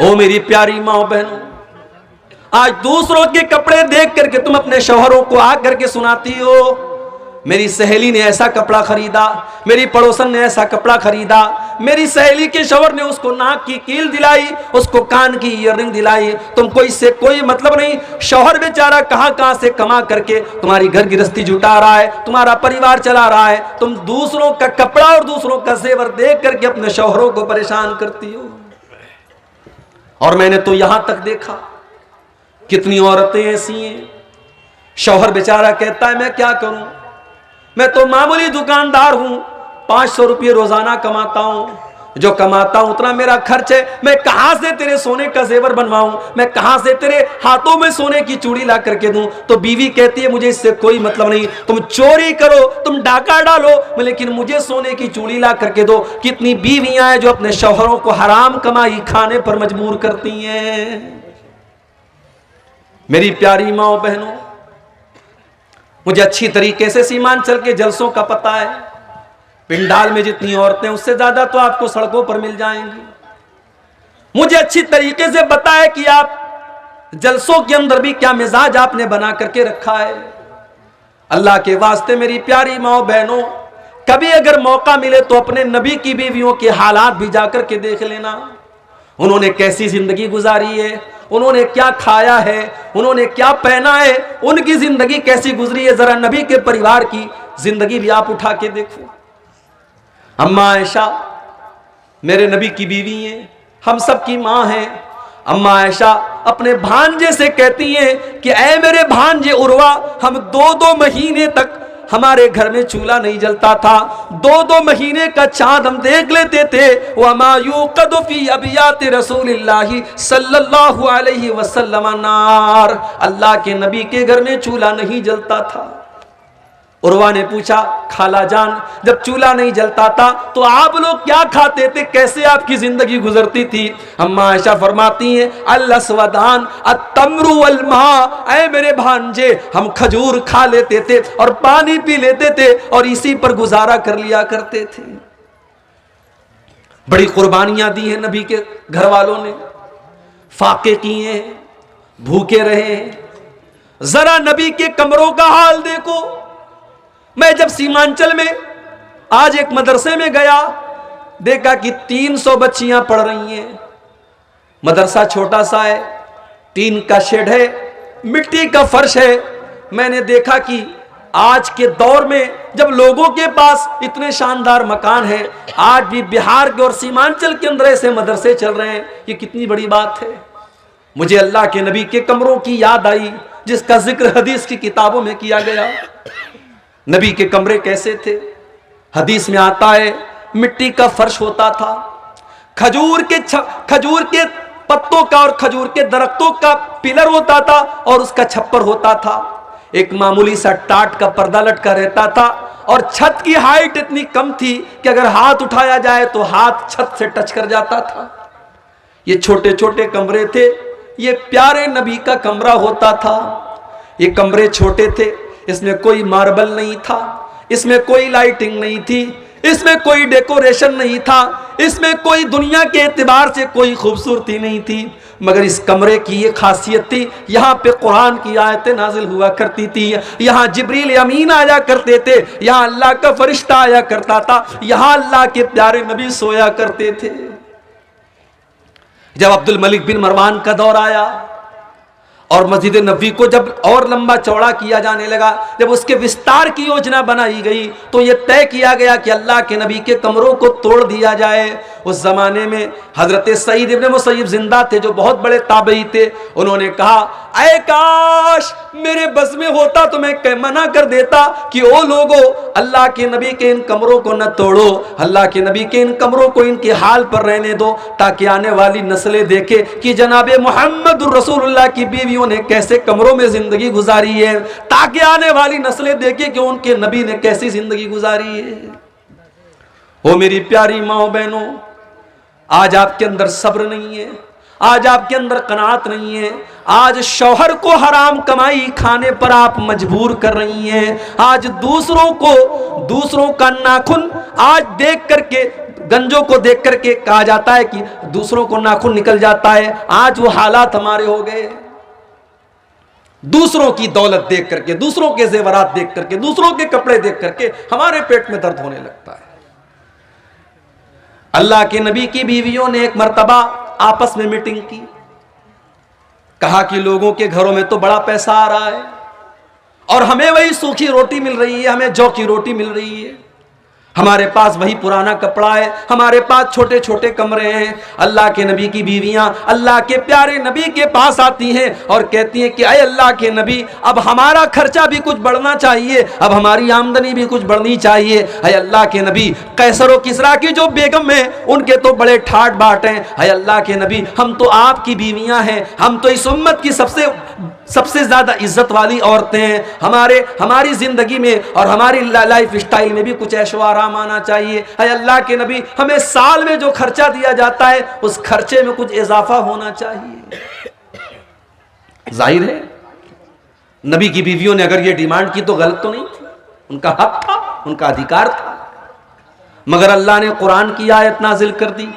ओ मेरी प्यारी माँ बहनों, आज दूसरों के कपड़े देख करके तुम अपने शौहरों को आ करके सुनाती हो, मेरी सहेली ने ऐसा कपड़ा खरीदा, मेरी पड़ोसन ने ऐसा कपड़ा खरीदा, मेरी सहेली के शौहर ने उसको नाक की कील दिलाई, उसको कान की ईयररिंग दिलाई। तुमको इससे कोई मतलब नहीं। शौहर बेचारा कहां कहां से कमा करके तुम्हारी घर गृहस्थी जुटा रहा है, तुम्हारा परिवार चला रहा है। तुम दूसरों का कपड़ा और दूसरों का जेवर देख करके अपने शौहरों को परेशान करती हो। और मैंने तो यहां तक देखा, कितनी औरतें ऐसी हैं, शौहर बेचारा कहता है मैं क्या करूं, मैं तो मामूली दुकानदार हूं, 500 रुपये रोजाना कमाता हूं, जो कमाता हूं उतना मेरा खर्च है, मैं कहां से तेरे सोने का जेवर बनवाऊं, मैं कहां से तेरे हाथों में सोने की चूड़ी ला करके दूं। तो बीवी कहती है मुझे इससे कोई मतलब नहीं, तुम चोरी करो, तुम डाका डालो, लेकिन मुझे सोने की चूड़ी ला करके दो। कितनी बीवियां हैं जो अपने शौहरों को हराम कमाई खाने पर मजबूर करती हैं। मेरी प्यारी माँ बहनों, मुझे अच्छी तरीके से सीमांचल के जलसों का पता है। पिंडाल में जितनी औरतें उससे ज्यादा तो आपको सड़कों पर मिल जाएंगी। मुझे अच्छी तरीके से पता है कि आप जलसों के अंदर भी क्या मिजाज आपने बना करके रखा है। अल्लाह के वास्ते मेरी प्यारी माँ बहनों, कभी अगर मौका मिले तो अपने नबी की बीवियों के हालात भी जाकर के देख लेना। उन्होंने कैसी जिंदगी गुजारी है, उन्होंने क्या खाया है, उन्होंने क्या पहना है, उनकी जिंदगी कैसी गुजरी है। जरा नबी के परिवार की जिंदगी भी आप उठा के देखो। अम्मा आयशा मेरे नबी की बीवी हैं, हम सब की मां हैं। अम्मा आयशा अपने भांजे से कहती हैं कि ऐ मेरे भांजे उर्वा, हम 2-2 महीने तक हमारे घर में चूल्हा नहीं जलता था, 2-2 महीने का चांद हम देख लेते थे। वमा युक़दु फी अबियाति रसूलिल्लाहि सल्लल्लाहु अलैहि वसल्लम नार, अल्लाह के नबी के घर में चूल्हा नहीं जलता था। उर्वा ने पूछा खाला जान, जब चूल्हा नहीं जलता था तो आप लोग क्या खाते थे, कैसे आपकी जिंदगी गुजरती थी? अम्मा आयशा फरमाती हैं अल-अस्वदान अत-तम्रु वल मा, ऐ मेरे भांजे हम खजूर खा लेते थे और पानी पी लेते थे और इसी पर गुजारा कर लिया करते थे। बड़ी कुर्बानियां दी हैं नबी के घर वालों ने, फाके किए हैं, भूखे रहे। जरा नबी के कमरों का हाल देखो। मैं जब सीमांचल में आज एक मदरसे में गया, देखा कि 300 बच्चियां पढ़ रही हैं। मदरसा छोटा सा है, टीन का शेड है, मिट्टी का फर्श है। मैंने देखा कि आज के दौर में जब लोगों के पास इतने शानदार मकान है, आज भी बिहार के और सीमांचल के अंदर ऐसे मदरसे चल रहे हैं, ये कितनी बड़ी बात है। मुझे अल्लाह के नबी के कमरों की याद आई जिसका जिक्र हदीस की किताबों में किया गया। नबी के कमरे कैसे थे? हदीस में आता है मिट्टी का फर्श होता था, खजूर के पत्तों का और खजूर के दरख्तों का पिलर होता था और उसका छप्पर होता था। एक मामूली सा टाट का पर्दा लटका रहता था और छत की हाइट इतनी कम थी कि अगर हाथ उठाया जाए तो हाथ छत से टच कर जाता था। ये छोटे छोटे कमरे थे, ये प्यारे नबी का कमरा होता था। ये कमरे छोटे थे, इसमें कोई मार्बल नहीं था, इसमें कोई लाइटिंग नहीं थी, इसमें कोई डेकोरेशन नहीं था, इसमें कोई दुनिया के एतबार से कोई खूबसूरती नहीं थी। मगर इस कमरे की ये खासियत थी, यहाँ पे कुरान की आयतें नाजिल हुआ करती थी, यहाँ जिब्रील अमीन आया करते थे, यहाँ अल्लाह का फरिश्ता आया करता था, यहाँ अल्लाह के प्यारे नबी सोया करते थे। जब अब्दुल मलिक बिन मरवान का दौर आया और मस्जिद नबी को जब और लंबा चौड़ा किया जाने लगा, जब उसके विस्तार की योजना बनाई गई तो यह तय किया गया कि अल्लाह के नबी के कमरों को तोड़ दिया जाए। उस जमाने में हजरत सईद इब्न मुसय्यब जिंदा थे, जो बहुत बड़े ताबई थे। उन्होंने कहा ऐ काश मेरे बस में होता तो मैं मना कर देता कि ओ लोगों, अल्लाह के नबी के इन कमरों को न तोड़ो, अल्लाह के नबी के इन कमरों को इनके हाल पर रहने दो, ताकि आने वाली नस्लें देखे कि जनाबे मोहम्मद रसूलुल्लाह की बीवियों ने कैसे कमरों में जिंदगी गुजारी है, ताकि आने वाली नस्लें देखे कि उनके नबी ने कैसी जिंदगी गुजारी है। ओ मेरी प्यारी माँ बहनों, आज आपके अंदर सब्र नहीं है, आज आपके अंदर कनात नहीं है, आज शौहर को हराम कमाई खाने पर आप मजबूर कर रही हैं। आज दूसरों का नाखून आज देख करके गंजों को देख करके कहा जाता है कि दूसरों को नाखून निकल जाता है। आज वो हालात हमारे हो गए, दूसरों की दौलत देख करके, दूसरों के जेवरात देख करके, दूसरों के कपड़े देख करके हमारे पेट में दर्द होने लगता है। अल्लाह के नबी की बीवियों ने एक मर्तबा आपस में मीटिंग की, कहा कि लोगों के घरों में तो बड़ा पैसा आ रहा है और हमें वही सूखी रोटी मिल रही है, हमें जौ की रोटी मिल रही है, हमारे पास वही पुराना कपड़ा है, हमारे पास छोटे छोटे कमरे हैं। अल्लाह के नबी की बीवियां अल्लाह के प्यारे नबी के पास आती हैं और कहती हैं कि अय अल्लाह के नबी, अब हमारा खर्चा भी कुछ बढ़ना चाहिए, अब हमारी आमदनी भी कुछ बढ़नी चाहिए। अय अल्लाह के नबी, कैसर और किसरा की जो बेगम है उनके तो बड़े ठाट बाट हैं। अय अल्लाह के नबी, हम तो आपकी बीवियां हैं, हम तो इस उम्मत की सबसे ज्यादा इज्जत वाली औरतें हैं। हमारी जिंदगी में और हमारी लाइफ स्टाइल में भी कुछ ऐशो आराम आना चाहिए। है अल्लाह के नबी, हमें साल में जो खर्चा दिया जाता है उस खर्चे में कुछ इजाफा होना चाहिए। जाहिर है नबी की बीवियों ने अगर ये डिमांड की तो गलत तो नहीं थी, उनका हक था, उनका अधिकार था। मगर अल्लाह ने कुरान की आयत नाजिल कर दी।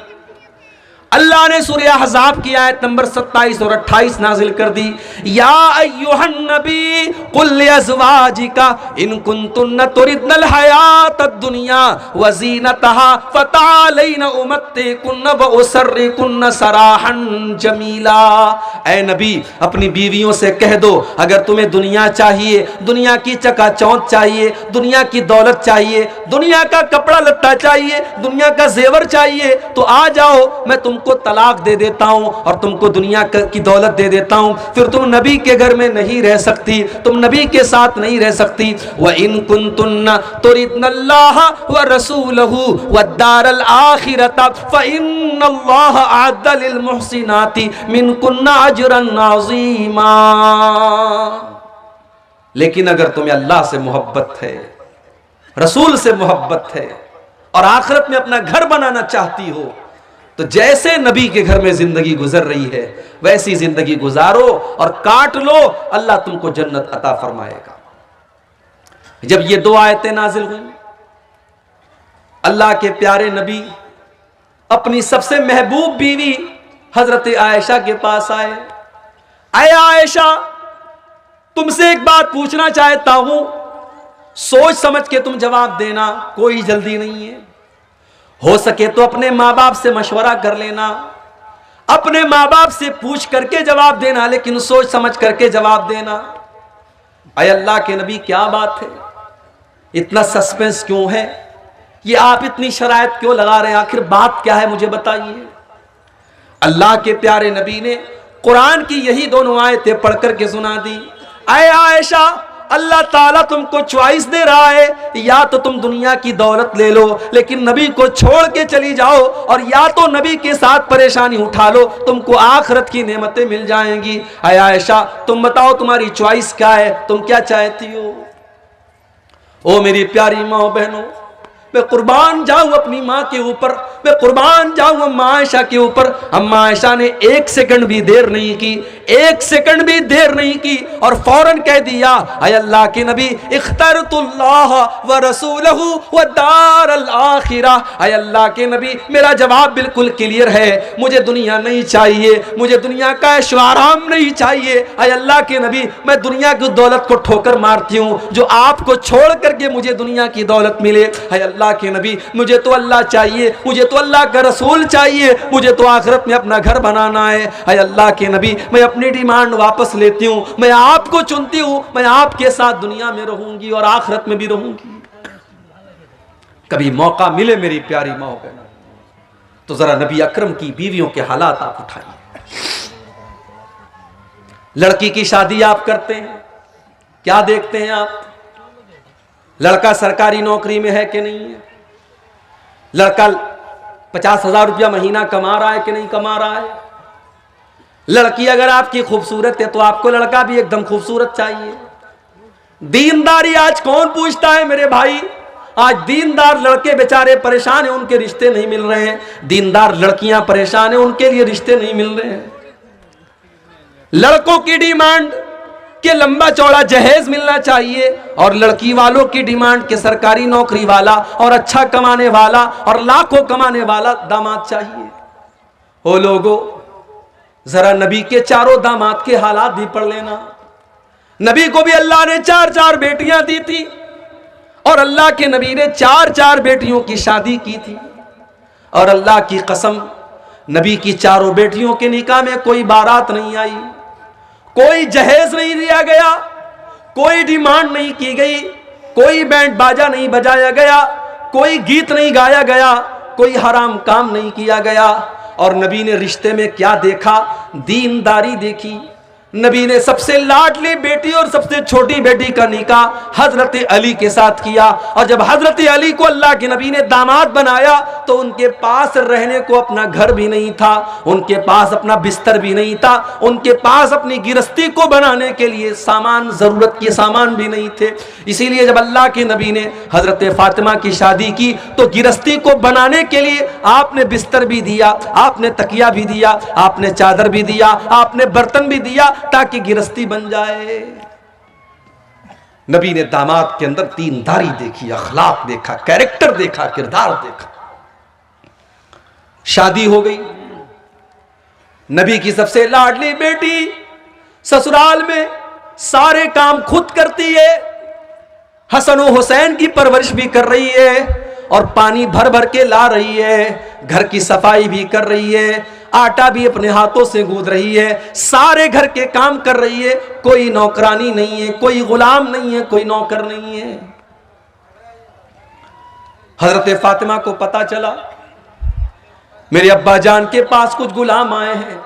अल्लाह ने सूरह अहज़ाब की आयत नंबर 27 और 28 नाजिल कर दी। या अय्युहन नबी कुल लिअज़वाजिका इन कुंतुन्न तुरिदनल हयातद दुनिया व ज़ीनतहा फतअलैना उमत्तिकुन्न व उसर्रिकुन्न सराहन जमीला। ऐ नबी, अपनी बीवियों से कह दो, अगर तुम्हें दुनिया चाहिए, दुनिया की चकाचौंध चाहिए, दुनिया की दौलत चाहिए, दुनिया का कपड़ा लत्ता चाहिए, दुनिया का जेवर चाहिए, तो आ जाओ, मैं तुमको तलाक दे देता हूं और तुमको दुनिया की दौलत दे देता हूं। फिर तुम नबी के घर में नहीं रह सकती, तुम नबी के साथ नहीं रह सकती। व इन कुंतुन्ना तुरिदनल्लाह व रसूलहु वद्दारल आखिरता फइन्नल्लाह अअद्द लिल मुहसिनाति मिनकुन्ना अजरन अज़ीमा। लेकिन अगर तुम्हें अल्लाह से मोहब्बत है, रसूल से मोहब्बत है और आखिरत में अपना घर बनाना चाहती हो, तो जैसे नबी के घर में जिंदगी गुजर रही है वैसी जिंदगी गुजारो और काट लो, अल्लाह तुमको जन्नत अता फरमाएगा। जब ये दो आयतें नाजिल हुई, अल्लाह के प्यारे नबी अपनी सबसे महबूब बीवी हजरत आयशा के पास आए। आए आयशा, तुमसे एक बात पूछना चाहता हूं, सोच समझ के तुम जवाब देना, कोई जल्दी नहीं है। हो सके तो अपने माँ बाप से मशवरा कर लेना, अपने माँ बाप से पूछ करके जवाब देना, लेकिन सोच समझ करके जवाब देना। अय अल्लाह के नबी, क्या बात है, इतना सस्पेंस क्यों है, ये आप इतनी शरायत क्यों लगा रहे हैं, आखिर बात क्या है, मुझे बताइए। अल्लाह के प्यारे नबी ने कुरान की यही दोनों आयतें पढ़ करके सुना दी। अय आयशा, अल्लाह ताला तुमको चॉइस दे रहा है, या तो तुम दुनिया की दौलत ले लो लेकिन नबी को छोड़ के चली जाओ, और या तो नबी के साथ परेशानी उठा लो, तुमको आखिरत की नेमतें मिल जाएंगी। ऐ आयशा, तुम बताओ तुम्हारी चॉइस क्या है, तुम क्या चाहती हो। ओ मेरी प्यारी माँ बहनों, मैं कुर्बान जाऊं अपनी माँ के ऊपर, मैं कुर्बान जाऊं अम्मा आयशा के ऊपर। अम्मा आयशा ने एक सेकंड भी देर नहीं की, एक सेकंड भी देर नहीं की और फौरन कह दिया, ऐ अल्लाह के नबी, इख्तरतुल्लाह व रसूलहु व दारल आखिरा। ऐ अल्लाह के नबी, मेरा जवाब बिल्कुल क्लियर है, मुझे दुनिया नहीं चाहिए, मुझे दुनिया का ऐशो आराम नहीं चाहिए। ऐ अल्लाह के नबी, मैं दुनिया की दौलत को ठोकर मारती हूँ जो आपको छोड़ करके मुझे दुनिया की दौलत मिले। ऐ अल्लाह के नबी, मुझे तो अल्लाह चाहिए, मुझे तो अल्लाह का रसूल चाहिए, मुझे तो आखिरत में अपना घर बनाना है। ऐ अल्लाह के नबी, मैं अपनी डिमांड वापस लेती हूँ, मैं आपको चुनती हूँ, मैं आपके साथ दुनिया में रहूंगी और आखिरत में भी रहूंगी। कभी मौका मिले मेरी प्यारी माँ बहन, तो जरा नबी अकरम की बीवियों के हालात आप उठाइए। लड़की की शादी आप करते हैं, क्या देखते हैं आप, लड़का सरकारी नौकरी में है कि नहीं है, लड़का 50,000 रुपया महीना कमा रहा है कि नहीं कमा रहा है। लड़की अगर आपकी खूबसूरत है तो आपको लड़का भी एकदम खूबसूरत चाहिए। दीनदारी आज कौन पूछता है मेरे भाई, आज दीनदार लड़के बेचारे परेशान हैं, उनके रिश्ते नहीं मिल रहे हैं, दीनदार लड़कियां परेशान हैं, उनके लिए रिश्ते नहीं मिल रहे हैं। लड़कों की डिमांड कि लंबा चौड़ा जहेज मिलना चाहिए, और लड़की वालों की डिमांड कि सरकारी नौकरी वाला और अच्छा कमाने वाला और लाखों कमाने वाला दामाद चाहिए। ओ लोगों, जरा नबी के चारों दामाद के हालात भी पढ़ लेना। नबी को भी अल्लाह ने 4-4 बेटियां दी थी, और अल्लाह के नबी ने 4-4 बेटियों की शादी की थी। और अल्लाह की कसम, नबी की चारों बेटियों के निकाह में कोई बारात नहीं आई, कोई जहेज नहीं दिया गया, कोई डिमांड नहीं की गई, कोई बैंड बाजा नहीं बजाया गया, कोई गीत नहीं गाया गया, कोई हराम काम नहीं किया गया। और नबी ने रिश्ते में क्या देखा? दीनदारी देखी। नबी ने सबसे लाडली बेटी और सबसे छोटी बेटी का निकाह हजरत अली के साथ किया। और जब हजरत अली को अल्लाह के नबी ने दामाद बनाया तो उनके पास रहने को अपना घर भी नहीं था, उनके पास अपना बिस्तर भी नहीं था, उनके पास अपनी गिरस्ती को बनाने के लिए सामान, जरूरत के सामान भी नहीं थे। इसीलिए जब अल्लाह के नबी ने हजरत फातिमा की शादी की तो गिरस्ती को बनाने के लिए आपने बिस्तर भी दिया, आपने तकिया भी दिया, आपने चादर भी दिया, आपने बर्तन भी दिया, ताकि गिरस्ती बन जाए। नबी ने दामाद के अंदर दीनदारी देखी, अखलाक देखा, कैरेक्टर देखा, किरदार देखा। शादी हो गई। नबी की सबसे लाडली बेटी ससुराल में सारे काम खुद करती है, हसन और हुसैन की परवरिश भी कर रही है, और पानी भर भर के ला रही है, घर की सफाई भी कर रही है, आटा भी अपने हाथों से गूंद रही है, सारे घर के काम कर रही है। कोई नौकरानी नहीं है, कोई गुलाम नहीं है, कोई नौकर नहीं है। हजरत फातिमा को पता चला मेरे अब्बा जान के पास कुछ गुलाम आए हैं,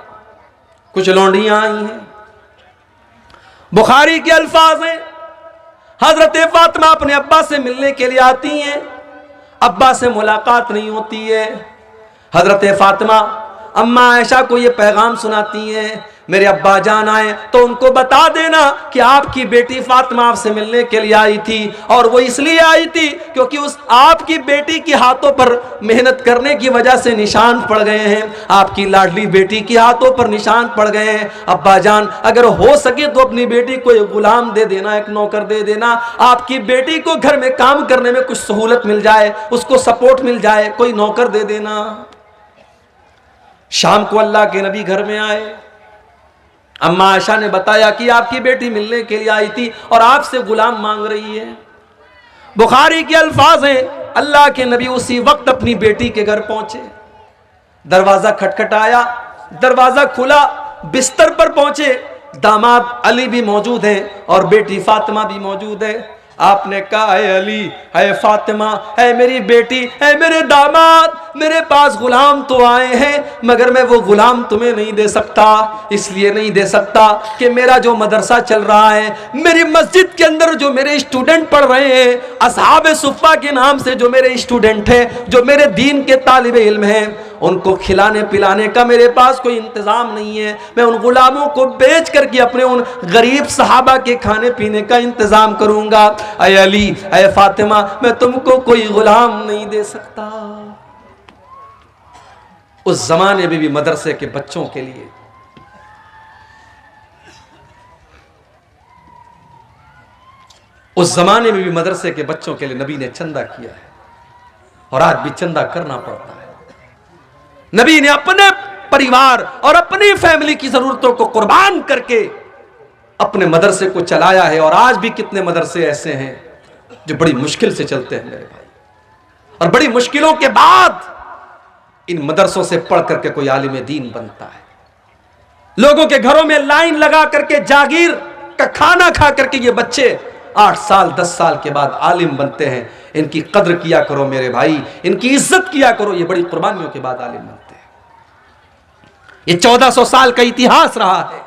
कुछ लौंडियां आई हैं। बुखारी के अल्फाज हैं, हजरत फातिमा अपने अब्बा से मिलने के लिए आती हैं, अब्बा से मुलाकात नहीं होती है। हजरत फातिमा अम्मा आयशा को ये पैगाम सुनाती हैं, मेरे अब्बा जान आए तो उनको बता देना कि आपकी बेटी फातिमा आपसे मिलने के लिए आई थी, और वो इसलिए आई थी क्योंकि उस आपकी बेटी के हाथों पर मेहनत करने की वजह से निशान पड़ गए हैं, आपकी लाडली बेटी के हाथों पर निशान पड़ गए हैं। अब्बा जान अगर हो सके तो अपनी बेटी को एक गुलाम दे देना, एक नौकर दे देना, आपकी बेटी को घर में काम करने में कुछ सहूलत मिल जाए, उसको सपोर्ट मिल जाए, कोई नौकर दे देना। शाम को अल्लाह के नबी घर में आए, अम्मा आयशा ने बताया कि आपकी बेटी मिलने के लिए आई थी और आपसे गुलाम मांग रही है। बुखारी के अल्फाज हैं, अल्लाह के नबी उसी वक्त अपनी बेटी के घर पहुंचे, दरवाजा खटखटाया, दरवाजा खुला, बिस्तर पर पहुंचे, दामाद अली भी मौजूद है और बेटी फातिमा भी मौजूद है। आपने कहा, है अली, है फातिमा, है मेरी बेटी, है मेरे दामाद, मेरे पास गुलाम तो आए हैं, मगर मैं वो गुलाम तुम्हें नहीं दे सकता। इसलिए नहीं दे सकता कि मेरा जो मदरसा चल रहा है, मेरी मस्जिद के अंदर जो मेरे स्टूडेंट पढ़ रहे हैं, असहाब सुफ़ा के नाम से जो मेरे स्टूडेंट हैं, जो मेरे दीन के तालिबे इल्म हैं, उनको खिलाने पिलाने का मेरे पास कोई इंतजाम नहीं है। मैं उन गुलामों को बेच करके अपने उन गरीब सहाबा के खाने पीने का इंतजाम करूंगा। ऐ अली, ऐ फातिमा, मैं तुमको कोई गुलाम नहीं दे सकता। उस जमाने में भी मदरसे के बच्चों के लिए नबी ने चंदा किया है, और आज भी चंदा करना पड़ता है। नबी ने अपने परिवार और अपनी फैमिली की जरूरतों को कुर्बान करके अपने मदरसे को चलाया है। और आज भी कितने मदरसे ऐसे हैं जो बड़ी मुश्किल से चलते हैं मेरे भाई, और बड़ी मुश्किलों के बाद इन मदरसों से पढ़ करके कोई आलिम दीन बनता है। लोगों के घरों में लाइन लगा करके जागीर का खाना खा करके ये बच्चे 8 साल 10 साल के बाद आलिम बनते हैं। इनकी कद्र किया करो मेरे भाई, इनकी इज्जत किया करो, ये बड़ी कुर्बानियों के बाद आलिम बनते हैं। ये 1400 साल का इतिहास रहा है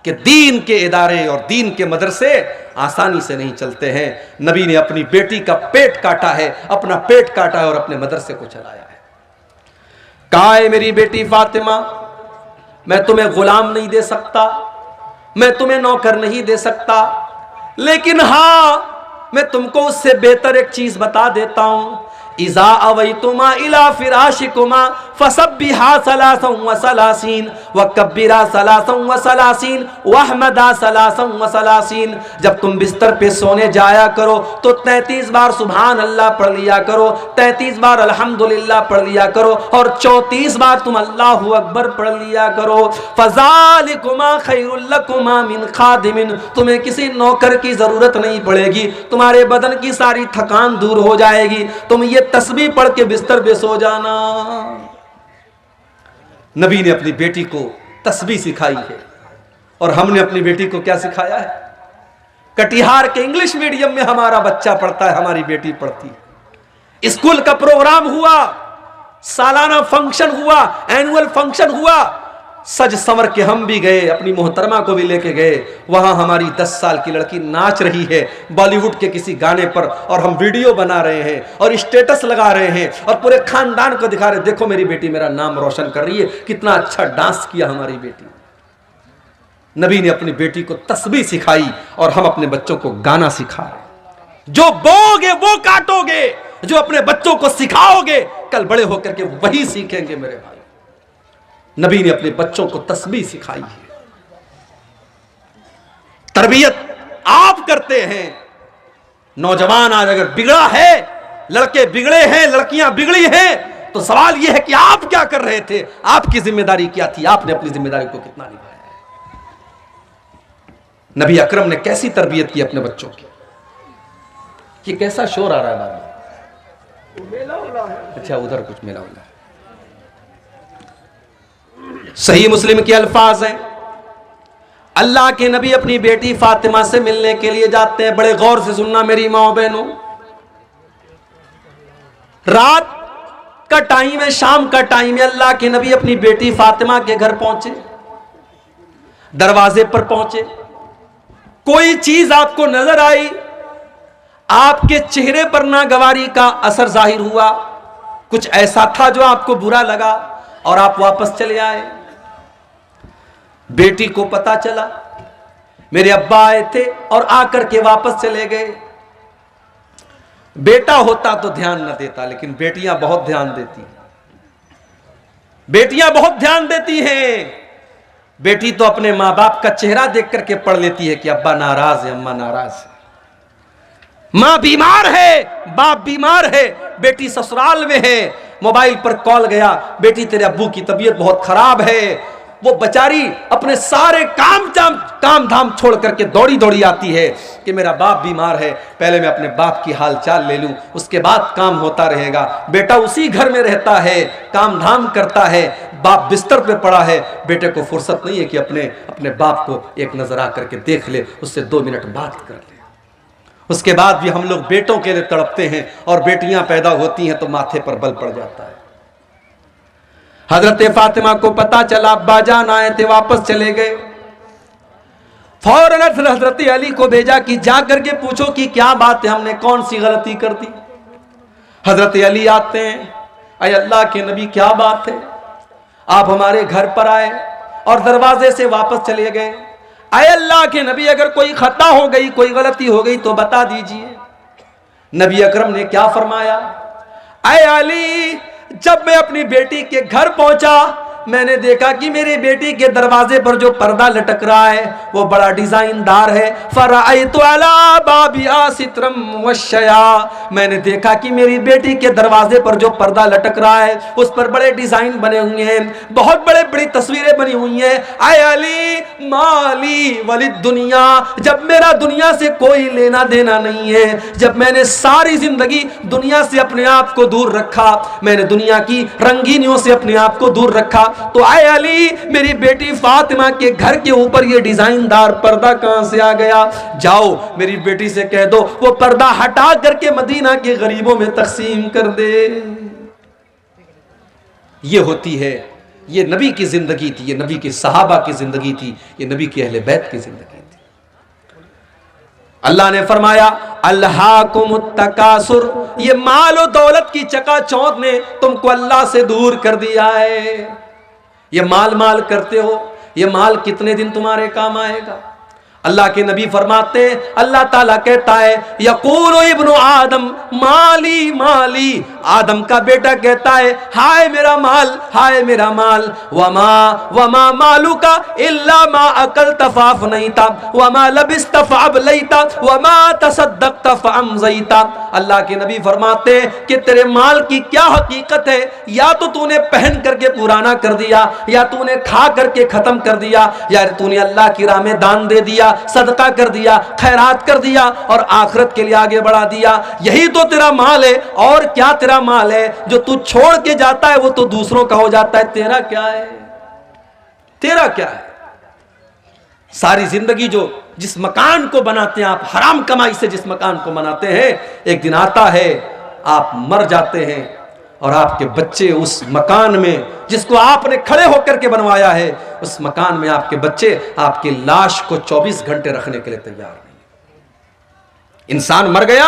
कि दीन के इदारे और दीन के मदरसे आसानी से नहीं चलते हैं। नबी ने अपनी बेटी का पेट काटा है, अपना पेट काटा है और अपने मदरसे को चलाया है। कहा है, मेरी बेटी फातिमा, मैं तुम्हें गुलाम नहीं दे सकता, मैं तुम्हें नौकर नहीं दे सकता, लेकिन हां मैं तुमको उससे बेहतर एक चीज बता देता हूं। इज़ा अवैतुमा इला फिराशिकुमा फसब्बिहा सलासन व सलासीन व कब्बिरा सलासन व सलासीन वहमदा सलासन व सलासीन। जब तुम बिस्तर पे सोने जाया करो तो 33 बार सुभान अल्लाह पढ़ लिया करो, 33 बार अल्हम्दुलिल्लाह पढ़ लिया करो और 34 बार तुम अल्लाहु अकबर पढ़ लिया करो। फज़ालिकुमा खैरुल लकुमा मिन खादिमिन, तुम्हें किसी नौकर की जरूरत नहीं पड़ेगी, तुम्हारे बदन की सारी थकान दूर हो जाएगी, तुम ये तस्बीह पढ़ के बिस्तर पे सो जाना। नबी ने अपनी बेटी को तस्बीह सिखाई है और हमने अपनी बेटी को क्या सिखाया है? कटिहार के इंग्लिश मीडियम में हमारा बच्चा पढ़ता है, हमारी बेटी पढ़ती है। स्कूल का प्रोग्राम हुआ, सालाना फंक्शन हुआ, एनुअल फंक्शन हुआ, सज संवर के हम भी गए, अपनी मोहतरमा को भी लेके गए। वहां हमारी 10 साल की लड़की नाच रही है बॉलीवुड के किसी गाने पर और हम वीडियो बना रहे हैं और स्टेटस लगा रहे हैं और पूरे खानदान को दिखा रहे, देखो मेरी बेटी मेरा नाम रोशन कर रही है, कितना अच्छा डांस किया हमारी बेटी। नबी ने अपनी बेटी को तस्बीह सिखाई और हम अपने बच्चों को गाना सिखा रहे। जो बोगे वो काटोगे, जो अपने बच्चों को सिखाओगे कल बड़े होकर के वही सीखेंगे मेरे भाई। नबी ने अपने बच्चों को तस्बीह सिखाई है। तरबियत आप करते हैं। नौजवान आज अगर बिगड़ा है, लड़के बिगड़े हैं, लड़कियां बिगड़ी हैं, तो सवाल यह है कि आप क्या कर रहे थे, आपकी जिम्मेदारी क्या थी, आपने अपनी जिम्मेदारी को कितना निभाया। नबी अकरम ने कैसी तरबियत की अपने बच्चों की। ये कैसा शोर आ रहा है बार? अच्छा उधर कुछ मेला हो रहा है। सही मुस्लिम के अल्फाज हैं, अल्लाह के नबी अपनी बेटी फातिमा से मिलने के लिए जाते हैं। बड़े गौर से सुनना मेरी माओ बहनों, रात का टाइम है, शाम का टाइम है। अल्लाह के नबी अपनी बेटी फातिमा के घर पहुंचे, दरवाजे पर पहुंचे, कोई चीज आपको नजर आई, आपके चेहरे पर नागवारी का असर जाहिर हुआ, कुछ ऐसा था जो आपको बुरा लगा और आप वापस चले आए। बेटी को पता चला मेरे अब्बा आए थे और आकर के वापस चले गए। बेटा होता तो ध्यान न देता, लेकिन बेटियां बहुत ध्यान देती हैं। बेटियां बहुत ध्यान देती हैं। बेटी तो अपने मां बाप का चेहरा देख करके पढ़ लेती है कि अब्बा नाराज है, अम्मा नाराज है, मां बीमार है, बाप बीमार है, बेटी ससुराल में है, मोबाइल पर कॉल गया, बेटी तेरे अब्बू की तबीयत बहुत खराब है। वो बेचारी अपने सारे काम धाम छोड़ करके दौड़ी दौड़ी आती है कि मेरा बाप बीमार है, पहले मैं अपने बाप की हाल चाल ले लूं, उसके बाद काम होता रहेगा। बेटा उसी घर में रहता है, काम धाम करता है, बाप बिस्तर पे पड़ा है, बेटे को फुर्सत नहीं है कि अपने बाप को एक नजर आ करके देख ले, उससे 2 मिनट बात कर ले। उसके बाद भी हम लोग बेटों के लिए तड़पते हैं और बेटियां पैदा होती हैं तो माथे पर बल पड़ जाता है। हजरत फातिमा को पता चला अब्बा जान आए थे, वापस चले गए। फौरन हजरत अली को भेजा कि जा करके पूछो कि क्या बात है, हमने कौन सी गलती कर दी। हजरत अली आते हैं, अय अल्लाह के नबी क्या बात है, आप हमारे घर पर आए और दरवाजे से वापस चले गए। अय अल्लाह के नबी अगर कोई खता हो गई, कोई गलती हो गई तो बता दीजिए। नबी अकरम ने क्या फरमाया, अय अली जब मैं अपनी बेटी के घर पहुंचा मैंने देखा कि मेरी बेटी के दरवाजे पर जो पर्दा लटक रहा है वो बड़ा डिजाइनदार है। फराअयतु अला बाबिहा सित्रम वशया, मैंने देखा कि मेरी बेटी के दरवाजे पर जो पर्दा लटक रहा है उस पर बड़े डिजाइन बने हुए हैं, बहुत बड़े बड़ी तस्वीरें बनी हुई हैं। आय अली माली वलिद दुनिया, जब मेरा दुनिया से कोई लेना देना नहीं है, जब मैंने सारी जिंदगी दुनिया से अपने आप को दूर रखा, मैंने दुनिया की रंगीनियों से अपने आप को दूर रखा, तो आए अली मेरी बेटी फातिमा के घर के ऊपर ये डिजाइनदार पर्दा कहां से आ गया। जाओ मेरी बेटी से कह दो वो पर्दा हटा करके मदीना के गरीबों में तकसीम कर दे। ये होती है, ये नबी की जिंदगी थी, ये नबी के सहाबा की जिंदगी थी, ये नबी के अहले बैत की जिंदगी थी। अल्लाह ने फरमाया अल्हाकुमुत तकासुर, ये माल और दौलत की चकाचौंध ने तुमको अल्लाह से दूर कर दिया है। ये माल करते हो, ये माल कितने दिन तुम्हारे काम आएगा। अल्लाह के नबी फरमाते हैं, अल्लाह ताला कहता है यकूलु इब्नु आदम माली माली, आदम का बेटा कहता है, हाय मेरा माल, हाय मेरा माल। वमा वमा मालू का इल्ला मा अकल तफाफ नहीं था, वमा लबिस तफाब लई था, वमा तसद्दक तफाम जई था। अल्लाह के नबी फरमाते कि तेरे माल की क्या हकीकत है, या तो तूने पहन करके पुराना कर दिया, या तूने खा करके खत्म कर दिया, या तूने अल्लाह की राह में दान दे दिया, सदका कर दिया, खैरात कर दिया और आखिरत के लिए आगे बढ़ा दिया। यही तो तेरा माल है। और क्या तेरा माल है? जो तू छोड़ के जाता है वो तो दूसरों का हो जाता है। तेरा क्या है? तेरा क्या है? सारी जिंदगी जो जिस मकान को बनाते हैं आप, हराम कमाई से जिस मकान को बनाते हैं, एक दिन आता है आप मर जाते हैं और आपके बच्चे उस मकान में जिसको आपने खड़े होकर के बनवाया है, उस मकान में आपके बच्चे आपकी लाश को 24 घंटे रखने के लिए तैयार नहीं। इंसान मर गया,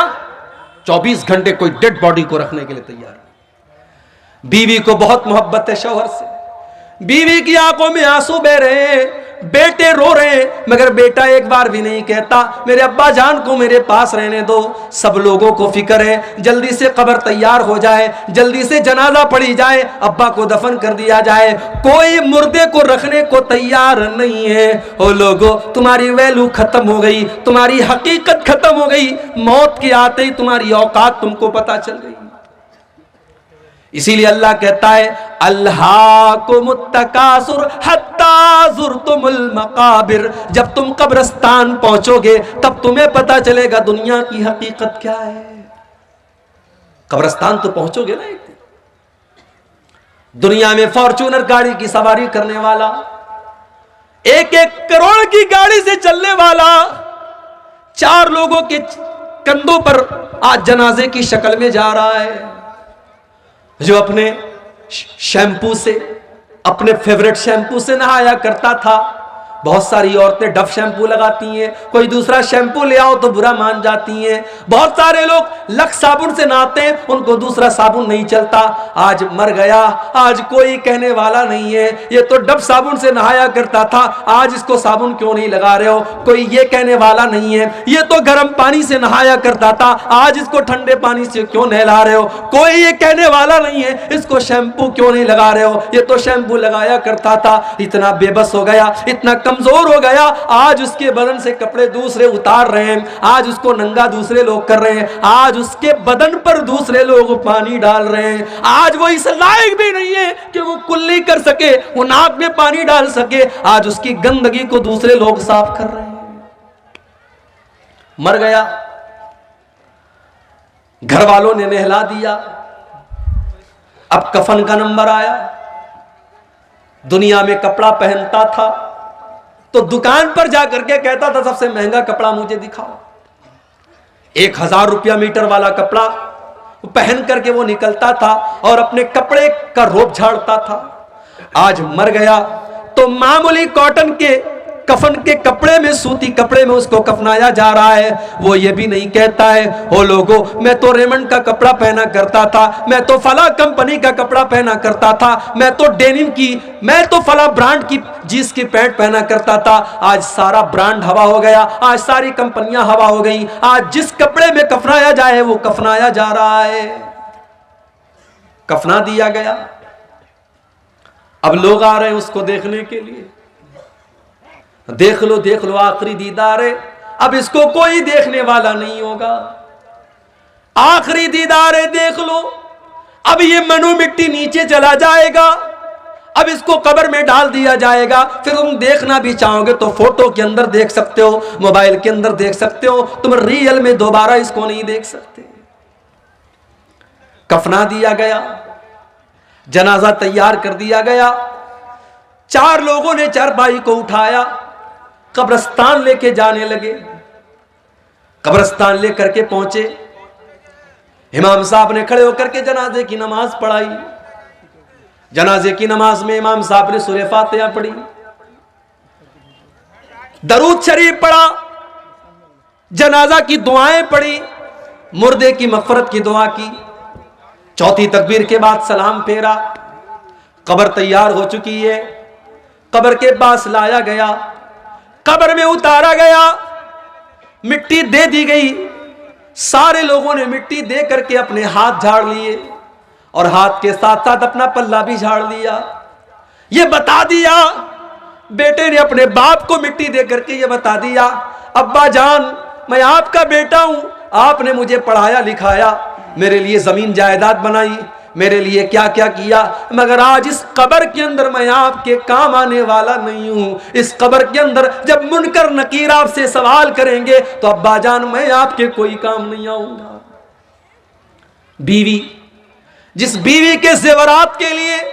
24 घंटे कोई डेड बॉडी को रखने के लिए तैयार नहीं। बीवी को बहुत मोहब्बत है शौहर से, बीवी की आंखों में आंसू बह रहे हैं, बेटे रो रहे हैं, मगर बेटा एक बार भी नहीं कहता मेरे अब्बा जान को मेरे पास रहने दो। सब लोगों को फिक्र है जल्दी से कब्र तैयार हो जाए, जल्दी से जनाजा पड़ी जाए, अब्बा को दफन कर दिया जाए। कोई मुर्दे को रखने को तैयार नहीं है। ओ लोगों, तुम्हारी वैल्यू खत्म हो गई, तुम्हारी हकीकत खत्म हो गई। मौत के आते ही तुम्हारी औकात तुमको पता चल गई। इसीलिए अल्लाह कहता है, अल्हाकुमुत्तकासुर हत्ता ज़ुरतुमुल मकाबिर। जब तुम कब्रिस्तान पहुंचोगे तब तुम्हें पता चलेगा दुनिया की हकीकत क्या है। कब्रिस्तान तो पहुंचोगे ना एक दिन। दुनिया में फॉर्च्यूनर गाड़ी की सवारी करने वाला, 1-1 करोड़ की गाड़ी से चलने वाला, 4 लोगों के कंधों पर आज जनाजे की शक्ल में जा रहा है। जो अपने शैम्पू से, अपने फेवरेट शैम्पू से नहाया करता था। बहुत सारी औरतें डव शैम्पू लगाती हैं, कोई दूसरा शैम्पू ले आओ तो बुरा मान जाती हैं। बहुत सारे लोग लक्स साबुन से नहाते हैं, उनको दूसरा साबुन नहीं चलता। आज मर गया, आज कोई कहने वाला नहीं है ये तो डव साबुन से नहाया करता था, आज इसको साबुन क्यों नहीं लगा रहे हो, कोई ये कहने वाला नहीं है। ये तो गर्म पानी से नहाया करता था, आज इसको ठंडे पानी से क्यों नहला रहे हो, कोई ये कहने वाला नहीं है इसको शैम्पू क्यों नहीं लगा रहे हो, ये तो शैम्पू लगाया करता था। इतना बेबस हो गया, इतना कमजोर हो गया, आज उसके बदन से कपड़े दूसरे उतार रहे हैं, आज उसको नंगा दूसरे लोग कर रहे हैं, आज उसके बदन पर दूसरे लोग पानी डाल रहे हैं। आज वो इस लायक भी नहीं है कि वो कुल्ली कर सके, वो नाक में पानी डाल सके, आज उसकी गंदगी को दूसरे लोग साफ कर रहे हैं। मर गया, घर वालों ने नहला दिया, अब कफन का नंबर आया। दुनिया में कपड़ा पहनता था तो दुकान पर जाकर के कहता था सबसे महंगा कपड़ा मुझे दिखाओ। 1000 रुपया मीटर वाला कपड़ा पहन करके वो निकलता था और अपने कपड़े का रोब झाड़ता था। आज मर गया तो मामूली कॉटन के कफन के कपड़े में, सूती कपड़े में उसको कफनाया जा रहा है। वो ये भी नहीं कहता है ओ लोगों मैं तो रेमंड का कपड़ा पहना करता था, मैं तो फला कंपनी का कपड़ा पहना करता था, मैं तो डेनिम की, मैं तो फला ब्रांड की जींस की पैंट पहना करता था। आज सारा ब्रांड हवा हो गया, आज सारी कंपनियां हवा हो गई, आज जिस कपड़े में कफनाया जाए वो कफनाया जा रहा है। कफना दिया गया, अब लोग आ रहे हैं उसको देखने के लिए। देख लो आखिरी दीदार है, अब इसको कोई देखने वाला नहीं होगा। आखिरी दीदार है, देख लो, अब ये मनु मिट्टी नीचे चला जाएगा, अब इसको कब्र में डाल दिया जाएगा। फिर तुम देखना भी चाहोगे तो फोटो के अंदर देख सकते हो, मोबाइल के अंदर देख सकते हो, तुम रियल में दोबारा इसको नहीं देख सकते। कफना दिया गया, जनाजा तैयार कर दिया गया, 4 लोगों ने चारपाई को उठाया, कब्रिस्तान लेके जाने लगे। कब्रिस्तान लेकर के पहुंचे, इमाम साहब ने खड़े होकर के जनाजे की नमाज पढ़ाई। जनाजे की नमाज में इमाम साहब ने सूरह फातिहा पढ़ी, दरूद शरीफ पढ़ा, जनाजा की दुआएं पढ़ी, मुर्दे की मगफरत की दुआ की। चौथी तकबीर के बाद सलाम फेरा। कब्र तैयार हो चुकी है, कब्र के पास लाया गया, कब्र में उतारा गया, मिट्टी दे दी गई। सारे लोगों ने मिट्टी दे करके अपने हाथ झाड़ लिए। और हाथ के साथ साथ अपना पल्ला भी झाड़ लिया। ये बता दिया, बेटे ने अपने बाप को मिट्टी दे करके ये बता दिया, अब्बा जान मैं आपका बेटा हूं, आपने मुझे पढ़ाया लिखाया, मेरे लिए जमीन जायदाद बनाई, मेरे लिए क्या क्या किया, मगर आज इस कब्र के अंदर मैं आपके काम आने वाला नहीं हूं। इस कब्र के अंदर जब मुनकर नकीर आपसे सवाल करेंगे तो अब्बा जान मैं आपके कोई काम नहीं आऊंगा। बीवी, जिस बीवी के जेवरात के लिए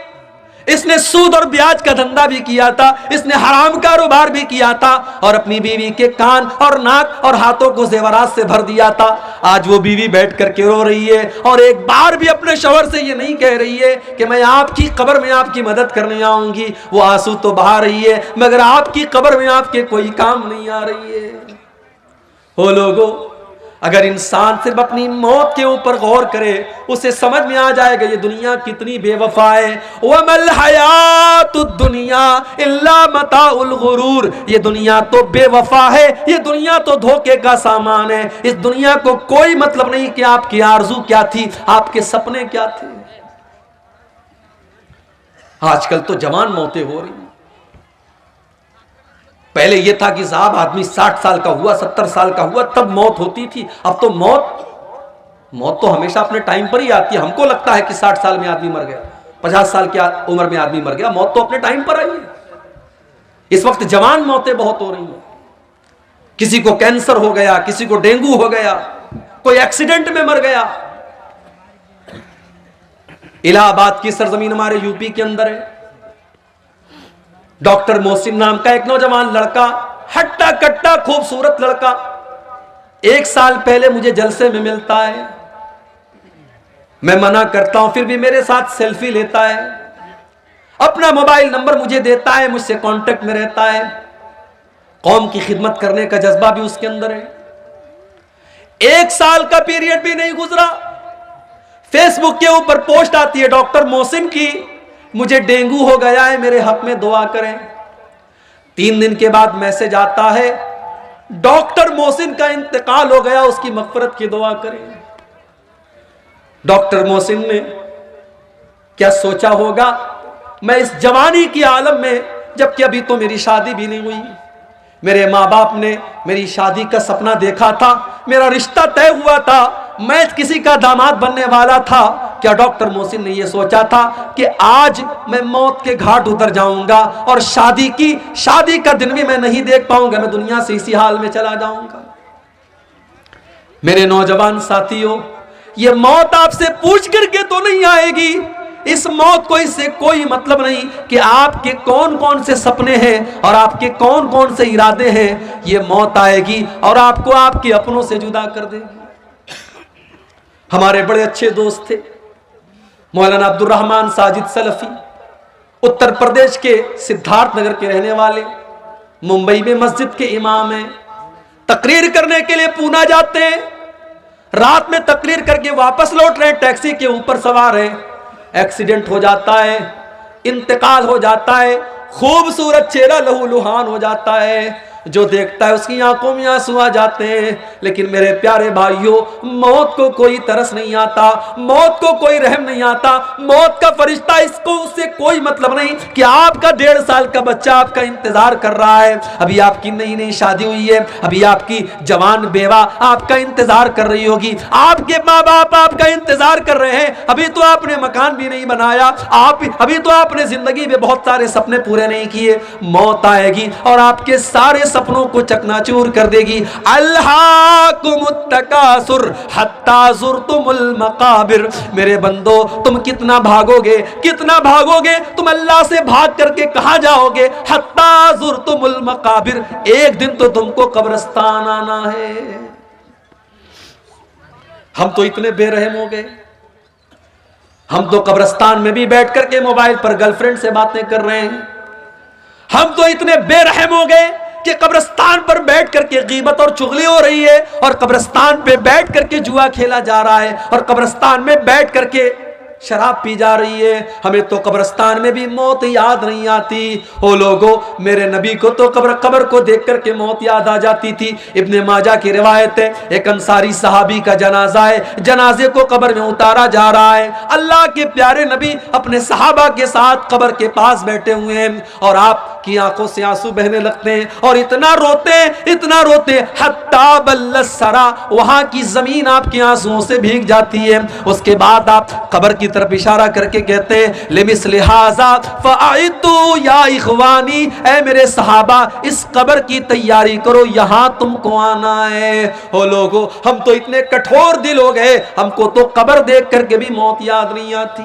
इसने सूद और ब्याज का धंधा भी किया था, इसने हराम कारोबार भी किया था और अपनी बीवी के कान और नाक और हाथों को जेवरात से भर दिया था, आज वो बीवी बैठ करके रो रही है और एक बार भी अपने शौहर से ये नहीं कह रही है कि मैं आपकी कब्र में आपकी मदद करने आऊंगी। वो आंसू तो बहा रही है मगर आपकी कब्र में आपके कोई काम नहीं आ रही है। हो लोगों, अगर इंसान सिर्फ अपनी मौत के ऊपर गौर करे उसे समझ में आ जाएगा ये दुनिया कितनी बेवफा है। वमल हयातुद दुनिया इल्ला मताउल गुरूर, ये दुनिया तो बेवफा है, ये दुनिया तो धोखे का सामान है। इस दुनिया को कोई मतलब नहीं कि आपकी आरजू क्या थी, आपके सपने क्या थे। आजकल तो जवान मौतें हो रही हैं। पहले यह था कि साहब आदमी 60 साल का हुआ, 70 साल का हुआ तब मौत होती थी। अब तो मौत तो हमेशा अपने टाइम पर ही आती है। हमको लगता है कि 60 साल में आदमी मर गया, 50 साल की उम्र में आदमी मर गया, मौत तो अपने टाइम पर आई है। इस वक्त जवान मौतें बहुत हो रही हैं। किसी को कैंसर हो गया, किसी को डेंगू हो गया, कोई एक्सीडेंट में मर गया। इलाहाबाद की सरजमीन हमारे यूपी के अंदर है। डॉक्टर मोहसिन नाम का एक नौजवान लड़का, हट्टा कट्टा खूबसूरत लड़का, 1 साल पहले मुझे जलसे में मिलता है। मैं मना करता हूं फिर भी मेरे साथ सेल्फी लेता है, अपना मोबाइल नंबर मुझे देता है, मुझसे कांटेक्ट में रहता है। कौम की खिदमत करने का जज्बा भी उसके अंदर है। 1 साल का पीरियड भी नहीं गुजरा, फेसबुक के ऊपर पोस्ट आती है डॉक्टर मोहसिन की, मुझे डेंगू हो गया है, मेरे हक में दुआ करें। 3 दिन के बाद मैसेज आता है, डॉक्टर मोहसिन का इंतकाल हो गया, उसकी मगफरत की दुआ करें। डॉक्टर मोहसिन ने क्या सोचा होगा, मैं इस जवानी की आलम में, जबकि अभी तो मेरी शादी भी नहीं हुई, मेरे माँ बाप ने मेरी शादी का सपना देखा था, मेरा रिश्ता तय हुआ था, मैं किसी का दामाद बनने वाला था। क्या डॉक्टर मोहसिन ने यह सोचा था कि आज मैं मौत के घाट उतर जाऊंगा और शादी का दिन भी मैं नहीं देख पाऊंगा, मैं दुनिया से इसी हाल में चला जाऊंगा। मेरे नौजवान साथियों, यह मौत आपसे पूछ करके तो नहीं आएगी। इस मौत को इससे कोई मतलब नहीं कि आपके कौन कौन से सपने हैं और आपके कौन कौन से इरादे हैं। यह मौत आएगी और आपको आपके अपनों से जुदा कर देगी। हमारे बड़े अच्छे दोस्त थे मौलाना अब्दुल रहमान साजिद सलफी, उत्तर प्रदेश के सिद्धार्थ नगर के रहने वाले, मुंबई में मस्जिद के इमाम हैं। तकरीर करने के लिए पूना जाते हैं, रात में तकरीर करके वापस लौट रहे हैं, टैक्सी के ऊपर सवार हैं, एक्सीडेंट हो जाता है, इंतकाल हो जाता है, खूबसूरत चेहरा लहूलुहान हो जाता है। जो देखता है उसकी आंखों में आंसू आ जाते हैं। लेकिन मेरे प्यारे भाइयों, मौत को कोई तरस नहीं आता, मौत को कोई रहम नहीं आता। मौत का फरिश्ता, इसको उससे कोई मतलब नहीं कि आपका 1.5 साल का बच्चा आपका इंतजार कर रहा है, अभी आपकी नई नई शादी हुई है, अभी आपकी जवान बेवा आपका इंतजार कर रही होगी, आपके माँ बाप आपका इंतजार कर रहे हैं, अभी तो आपने मकान भी नहीं बनाया, अभी तो आपने जिंदगी में बहुत सारे सपने पूरे नहीं किए। मौत आएगी और आपके सारे सपनों को चकनाचूर कर देगी। अल्हाकुमुत तकासुर हत्ता ज़ुरतुमुल मकाबिर। मेरे बंदो, तुम कितना भागोगे, कितना भागोगे, तुम अल्लाह से भाग करके कहां जाओगे? हत्ता ज़ुरतुमुल मकाबिर, एक दिन तो तुमको कब्रिस्तान आना है। हम तो इतने बेरहम हो गए, हम तो कब्रिस्तान में भी बैठ करके मोबाइल पर गर्लफ्रेंड से बातें कर रहे हैं। हम तो इतने बेरहम हो गए कि कब्रिस्तान पर बैठ करके गीबत और चुगली हो रही है, और कब्रिस्तान पे बैठ करके जुआ खेला जा रहा है, और कब्रिस्तान में बैठ करके शराब पी जा रही है, हमें तो कब्रिस्तान में भी मौत याद नहीं आती। ओ लोगों, मेरे नबी को तो कब्र को देख करके मौत याद आ जाती थी। इब्ने माजा की रिवायत है, एक अंसारी सहाबी का जनाजा है, जनाजे को कब्र में उतारा जा रहा है। अल्लाह के प्यारे नबी अपने सहाबा के साथ कब्र के पास बैठे हुए हैं और आपकी आंखों से आंसू बहने लगते हैं और इतना रोते हत्ता बल्लसरा, वहां की जमीन आपके आंसुओं से भीग जाती है। उसके बाद आप कब्र की तरफ इशारा करके कहते हैं लिमिस लिहाजा फआइतु या इखवानी, ऐ मेरे सहाबा इस कब्र की तैयारी करो, यहां तुमको आना है। ओ लोगों, हम तो इतने कठोर दिल हो गए, हमको तो कब्र देख करके भी मौत याद नहीं आती।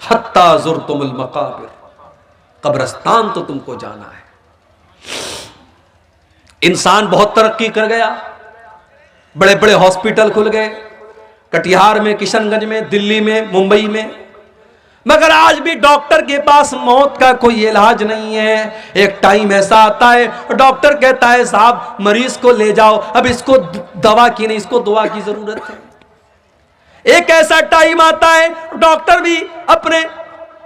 हत्ता ज़ुरतुमुल मकाबिर, कब्रिस्तान तो तुमको जाना है। इंसान बहुत तरक्की कर गया, बड़े बड़े हॉस्पिटल खुल गए, कटिहार में, किशनगंज में, दिल्ली में, मुंबई में, मगर आज भी डॉक्टर के पास मौत का कोई इलाज नहीं है। एक टाइम ऐसा आता है, डॉक्टर कहता है साहब मरीज को ले जाओ, अब इसको दवा की नहीं, इसको दुआ की जरूरत है। एक ऐसा टाइम आता है, डॉक्टर भी अपने,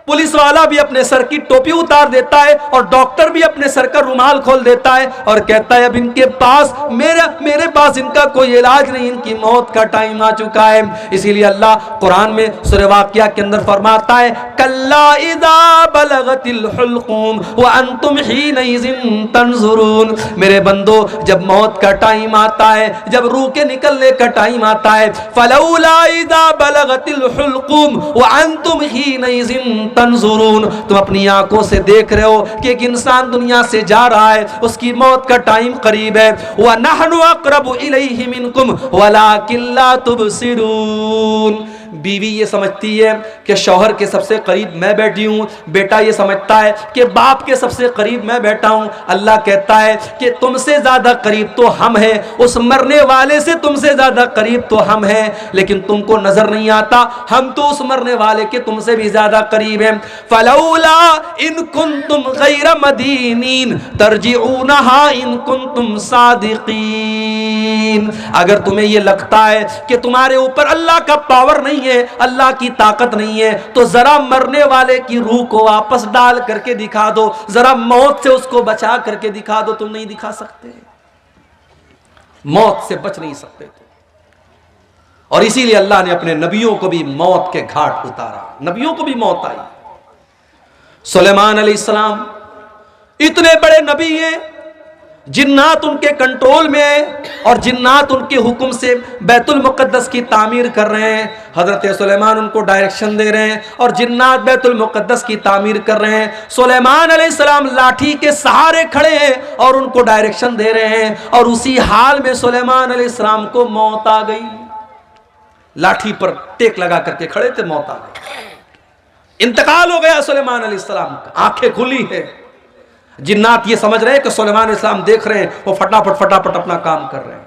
पुलिस वाला भी अपने सर की टोपी उतार देता है और डॉक्टर भी अपने सर का रुमाल खोल देता है और कहता है अब इनके पास, मेरे पास इनका कोई इलाज नहीं, इनकी मौत का टाइम आ चुका है। इसीलिए अल्लाह कुरान में सूरह वाक़िया के अंदर फरमाता है कल्ला इज़ा बलगतिल हुल्क़ूम व अंतुम हीनइज़िन तंज़ुरून, मेरे बंदो जब मौत का टाइम आता है, जब रूह के निकलने का टाइम आता है, फलौला इज़ा बलगतिल हुल्क़ूम व अंतुम हीनइज़िन तंजुरून, तुम अपनी आंखों से देख रहे हो कि एक इंसान दुनिया से जा रहा है, उसकी मौत का टाइम करीब है। व नहनु अक़रबु इलैहि मिनकुम वलाकिन ला तुबसिरून, बीवी ये समझती है कि शौहर के सबसे करीब मैं बैठी हूँ, बेटा ये समझता है कि बाप के सबसे करीब मैं बैठा हूँ। अल्लाह कहता है कि तुमसे ज्यादा करीब तो हम हैं, उस मरने वाले से तुमसे ज्यादा करीब तो हम हैं, लेकिन तुमको नजर नहीं आता, हम तो उस मरने वाले के तुमसे भी ज्यादा करीब हैं। फलौला इन कुंतुम गैर मदीनीन तरजिऊनहा इन कुंतुम सादिकीन, अगर तुम्हें ये लगता है कि तुम्हारे ऊपर अल्लाह का पावर नहीं है, अल्लाह की ताकत नहीं है, तो जरा मरने वाले की रूह को वापस डाल करके दिखा दो, जरा मौत से उसको बचा करके दिखा दो। तुम नहीं दिखा सकते, मौत से बच नहीं सकते। और इसीलिए अल्लाह ने अपने नबियों को भी मौत के घाट उतारा, नबियों को भी मौत आई। सुलेमान अलैहिस्सलाम इतने बड़े नबी हैं, जिन्नात उनके कंट्रोल में है और जिन्नात उनके हुक्म से बैतुल मुक़द्दस की तामीर कर रहे हैं। हजरत सुलेमान उनको डायरेक्शन दे रहे हैं और जिन्नात बैतुल मुक़द्दस की तामीर कर रहे हैं। सुलेमान अलैहिस्सलाम लाठी के सहारे खड़े हैं और उनको डायरेक्शन दे रहे हैं, और उसी हाल में सुलेमान अलैहिस्सलाम को मौत आ गई। लाठी पर टेक लगा करके खड़े थे, मौत आ गई, इंतकाल हो गया सुलेमान अलैहिस्सलाम का। आंखें खुली है, जिन्नात ये समझ रहे हैं कि सुलेमान अलैहिस्सलाम देख रहे हैं, वो फटाफट अपना काम कर रहे हैं।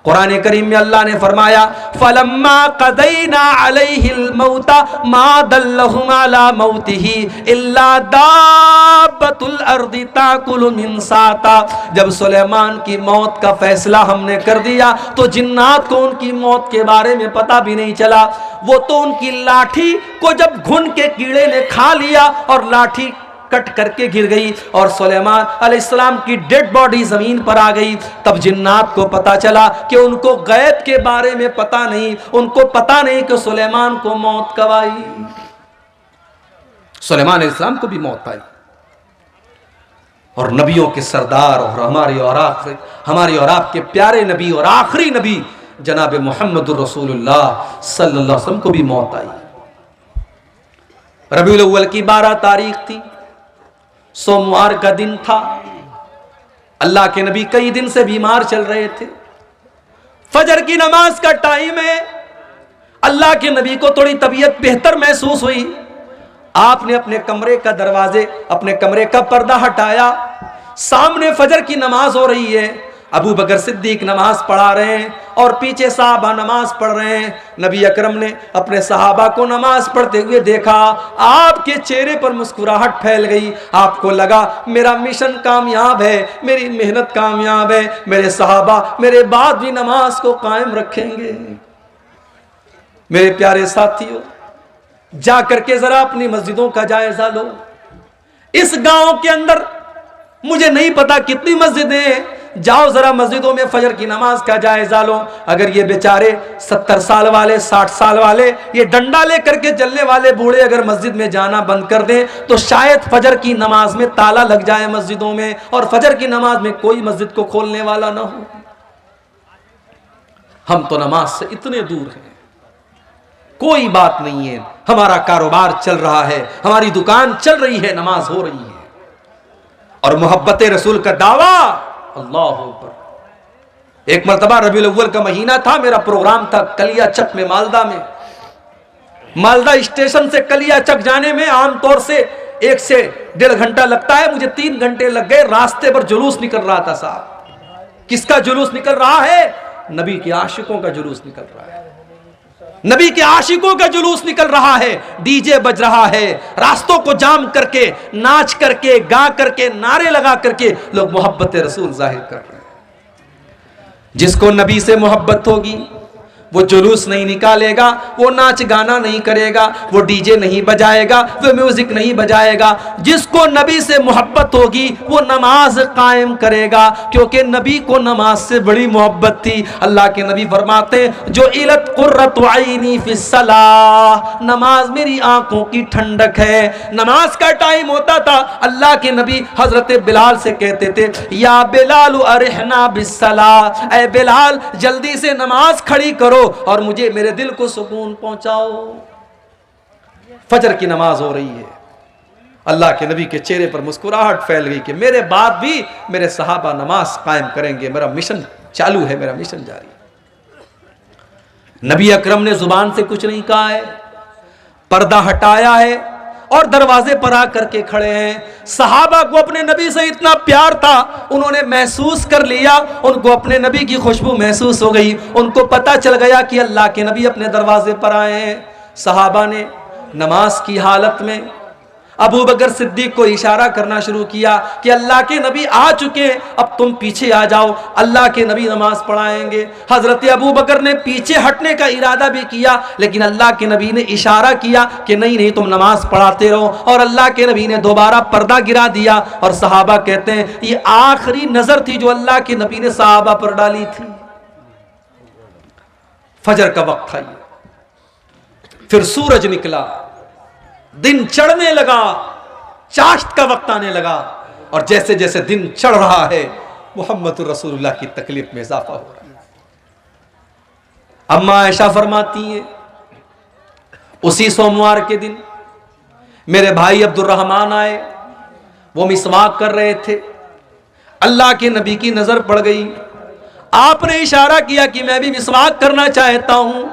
कुरान करीम में अल्लाह ने फरमाया फलम्मा क़दैना अलैहिल मौता मा दल्लहुम अला मौतिही इल्ला दाब्बतुल अर्दि ताकुलु मिन साता, जब सुलेमान की मौत का फैसला हमने कर दिया तो जिन्नात को उनकी मौत के बारे में पता भी नहीं चला। वो तो उनकी लाठी को जब घुन के कीड़े ने खा लिया और लाठी कट करके गिर गई और सुलेमान अलैहिस्सलाम की डेड बॉडी जमीन पर आ गई। तब जिन्नात को पता चला कि उनको गैब के बारे में पता नहीं, उनको पता नहीं कि सुलेमान को मौत कब आई। सुलेमान अलैहिस्सलाम को भी मौत आई। और नबियों के सरदार और हमारी और आपके प्यारे नबी और आखिरी नबी जनाब मुहम्मदुर रसूलुल्लाह सल्लल्लाहु अलैहि वसल्लम को भी मौत आई। रबीउल अव्वल की 12 तारीख थी, सोमवार का दिन था। अल्लाह के नबी कई दिन से बीमार चल रहे थे। फजर की नमाज का टाइम है, अल्लाह के नबी को थोड़ी तबीयत बेहतर महसूस हुई। आपने अपने कमरे का दरवाजे, अपने कमरे का पर्दा हटाया, सामने फजर की नमाज हो रही है। अबू बकर सिद्दीक नमाज पढ़ा रहे हैं और पीछे साहबा नमाज पढ़ रहे हैं। नबी अकरम ने अपने सहाबा को नमाज पढ़ते हुए देखा, आपके चेहरे पर मुस्कुराहट फैल गई। आपको लगा मेरा मिशन कामयाब है, मेरी मेहनत कामयाब है, मेरे सहाबा मेरे बाद भी नमाज को कायम रखेंगे। मेरे प्यारे साथियों, जा करके जरा अपनी मस्जिदों का जायजा लो। इस गांव के अंदर मुझे नहीं पता कितनी मस्जिदें हैं, जाओ जरा मस्जिदों में फजर की नमाज का जायजा लो। अगर ये बेचारे 70 साल वाले, 60 साल वाले, ये डंडा लेकर के चलने वाले बूढ़े अगर मस्जिद में जाना बंद कर दें तो शायद फजर की नमाज में ताला लग जाए मस्जिदों में, और फजर की नमाज में कोई मस्जिद को खोलने वाला ना हो। हम तो नमाज से इतने दूर हैं, कोई बात नहीं है, हमारा कारोबार चल रहा है, हमारी दुकान चल रही है, नमाज हो रही है, और मोहब्बत रसूल का दावा। अल्लाह अकबर। एक मर्तबा रबीउल अव्वल का महीना था, मेरा प्रोग्राम था कलियाचक में, मालदा में। मालदा स्टेशन से कलियाचक जाने में आमतौर से 1 से 1.5 घंटा लगता है, मुझे 3 घंटे लग गए। रास्ते पर जुलूस निकल रहा था साहब। किसका जुलूस निकल रहा है? नबी के आशिकों का जुलूस निकल रहा है। नबी के आशिकों का जुलूस निकल रहा है, डीजे बज रहा है, रास्तों को जाम करके, नाच करके, गा करके, नारे लगा करके लोग मोहब्बत रसूल जाहिर कर रहे हैं। जिसको नबी से मोहब्बत होगी वो जुलूस नहीं निकालेगा, वो नाच गाना नहीं करेगा, वो डीजे नहीं बजाएगा, वो म्यूजिक नहीं बजाएगा। जिसको नबी से मोहब्बत होगी वो नमाज कायम करेगा, क्योंकि नबी को नमाज से बड़ी मोहब्बत थी। अल्लाह के नबी फरमाते जो इलत कुर्रतु ऐनी फिस्सलाह, नमाज मेरी आंखों की ठंडक है। नमाज का टाइम होता था, अल्लाह के नबी हजरत बिलाल से कहते थे या बिलाल अरहना बिस्सलाह, ऐ बिलाल जल्दी से नमाज खड़ी करो और मुझे मेरे दिल को सुकून पहुंचाओ। फजर की नमाज हो रही है, अल्लाह के नबी के चेहरे पर मुस्कुराहट फैल गई कि मेरे बाद भी मेरे सहाबा नमाज कायम करेंगे, मेरा मिशन चालू है, मेरा मिशन जारी है। नबी अकरम ने जुबान से कुछ नहीं कहा है, पर्दा हटाया है और दरवाजे पर आकर के खड़े हैं। सहाबा को अपने नबी से इतना प्यार था, उन्होंने महसूस कर लिया, उनको अपने नबी की खुशबू महसूस हो गई, उनको पता चल गया कि अल्लाह के नबी अपने दरवाजे पर आए हैं। सहाबा ने नमाज की हालत में अबू बकर सिद्दीक को इशारा करना शुरू किया कि अल्लाह के नबी आ चुके हैं, अब तुम पीछे आ जाओ, अल्लाह के नबी नमाज पढ़ाएंगे। हजरत अबू बकर ने पीछे हटने का इरादा भी किया, लेकिन अल्लाह के नबी ने इशारा किया कि नहीं नहीं तुम नमाज पढ़ाते रहो, और अल्लाह के नबी ने दोबारा पर्दा गिरा दिया। और सहाबा कहते हैं ये आखिरी नजर थी जो अल्लाह के नबी ने सहाबा पर डाली थी। फजर का वक्त था ये, फिर सूरज निकला, दिन चढ़ने लगा, चाश्त का वक्त आने लगा, और जैसे जैसे दिन चढ़ रहा है मोहम्मद रसूलुल्लाह की तकलीफ में इजाफा हो रहा है। अम्मा आयशा फरमाती है उसी सोमवार के दिन मेरे भाई अब्दुर्रहमान आए, वो मिसवाक कर रहे थे। अल्लाह के नबी की नजर पड़ गई, आपने इशारा किया कि मैं भी मिसवाक करना चाहता हूं।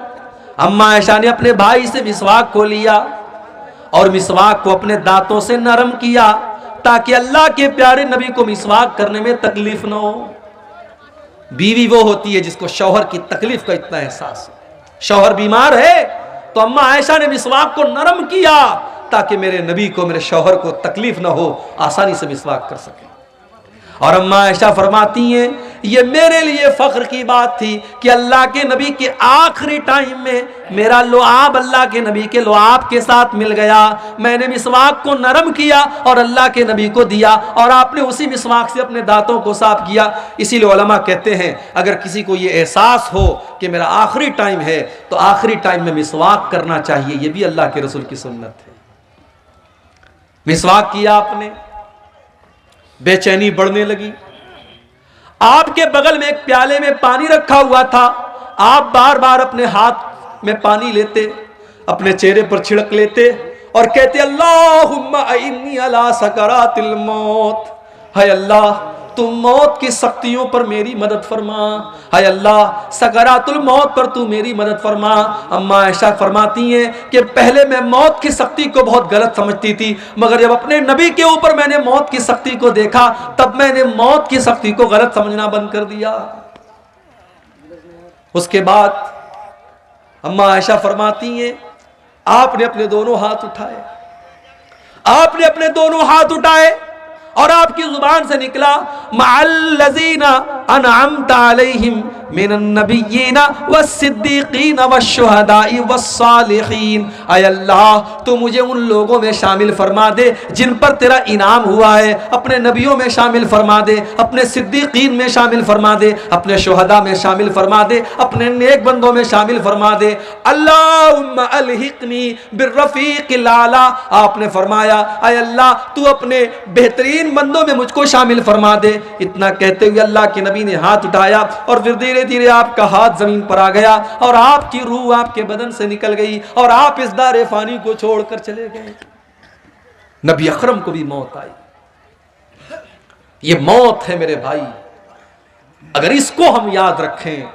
अम्मा आयशा ने अपने भाई से मिसवाक को लिया और मिसवाक को अपने दांतों से नरम किया ताकि अल्लाह के प्यारे नबी को मिसवाक करने में तकलीफ ना हो। बीवी वो होती है जिसको शौहर की तकलीफ का इतना एहसास है। शौहर बीमार है तो अम्मा आयशा ने मिसवाक को नरम किया ताकि मेरे नबी को, मेरे शौहर को तकलीफ ना हो, आसानी से मिसवाक कर सके। और अम्मा आयशा फरमाती हैं ये मेरे लिए फख्र की बात थी कि अल्लाह के नबी के आखिरी टाइम में मेरा लुआब अल्लाह के नबी के लुआब के साथ मिल गया। मैंने मिसवाक को नरम किया और अल्लाह के नबी को दिया, और आपने उसी मिसवाक से अपने दांतों को साफ किया। इसीलिए उलमा कहते हैं अगर किसी को ये एहसास हो कि मेरा आखिरी टाइम है तो आखिरी टाइम में मिसवाक करना चाहिए, ये भी अल्लाह के रसूल की सुन्नत है। मिसवाक किया आपने, बेचैनी बढ़ने लगी। आपके बगल में एक प्याले में पानी रखा हुआ था, आप बार बार अपने हाथ में पानी लेते, अपने चेहरे पर छिड़क लेते और कहते अल्लाहुम्मा इन्नी अला सकरातिल मौत, हाय अल्लाह तुम मौत की सख्तियों पर मेरी मदद फरमा, हाय अल्लाह सकरातुल मौत पर तू मेरी मदद फरमा। अम्मा आयशा फरमाती हैं कि पहले मैं मौत की सख्ती को बहुत गलत समझती थी, मगर जब अपने नबी के ऊपर मैंने मौत की सख्ती को देखा तब मैंने मौत की सख्ती को गलत समझना बंद कर दिया। उसके बाद अम्मा आयशा फरमाती हैं आपने अपने दोनों हाथ उठाए, आपने अपने दोनों हाथ उठाए और आपकी जुबान से निकला मअल्लज़ीना अनअमता अलैहिम मिनन नबिय्यीना वस्सिद्दीक़ीना वश्शुहदाई वस्सालिहीन। आय अल्लाह, तू मुझे उन लोगों में शामिल फरमा दे जिन पर तेरा इनाम हुआ है, अपने नबियों में शामिल फरमा दे, अपने सिद्दीकीन में शामिल फरमा दे, अपने शुहदा में शामिल फरमा दे, अपने नेक बंदों में शामिल फरमा दे। अल्लाहुम्मा अलहिकनी बिर्रफीक़िल आला। आपने फरमाया आय अल्लाह, तू अपने बेहतरीन बंदों में मुझको शामिल फरमा दे। इतना कहते हुए अल्लाह के नबी ने हाथ उठाया और फिर धीरे धीरे आपका हाथ जमीन पर आ गया और आपकी रूह आपके बदन से निकल गई और आप इस दारे फानी को छोड़कर चले गए। नबी अकरम को भी मौत आई। ये मौत है मेरे भाई, अगर इसको हम याद रखें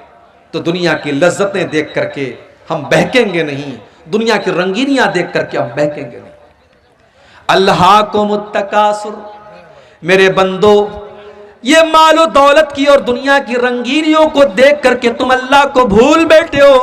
तो दुनिया की लज्जतें देख करके हम बहकेंगे नहीं, दुनिया की रंगीनियां देख करके हम बहकेंगे नहीं। अल्लाह को मुत्तकासुर, मेरे बंदो, ये मालो दौलत की और दुनिया की रंगीनियों को देख करके तुम अल्लाह को भूल बैठे हो।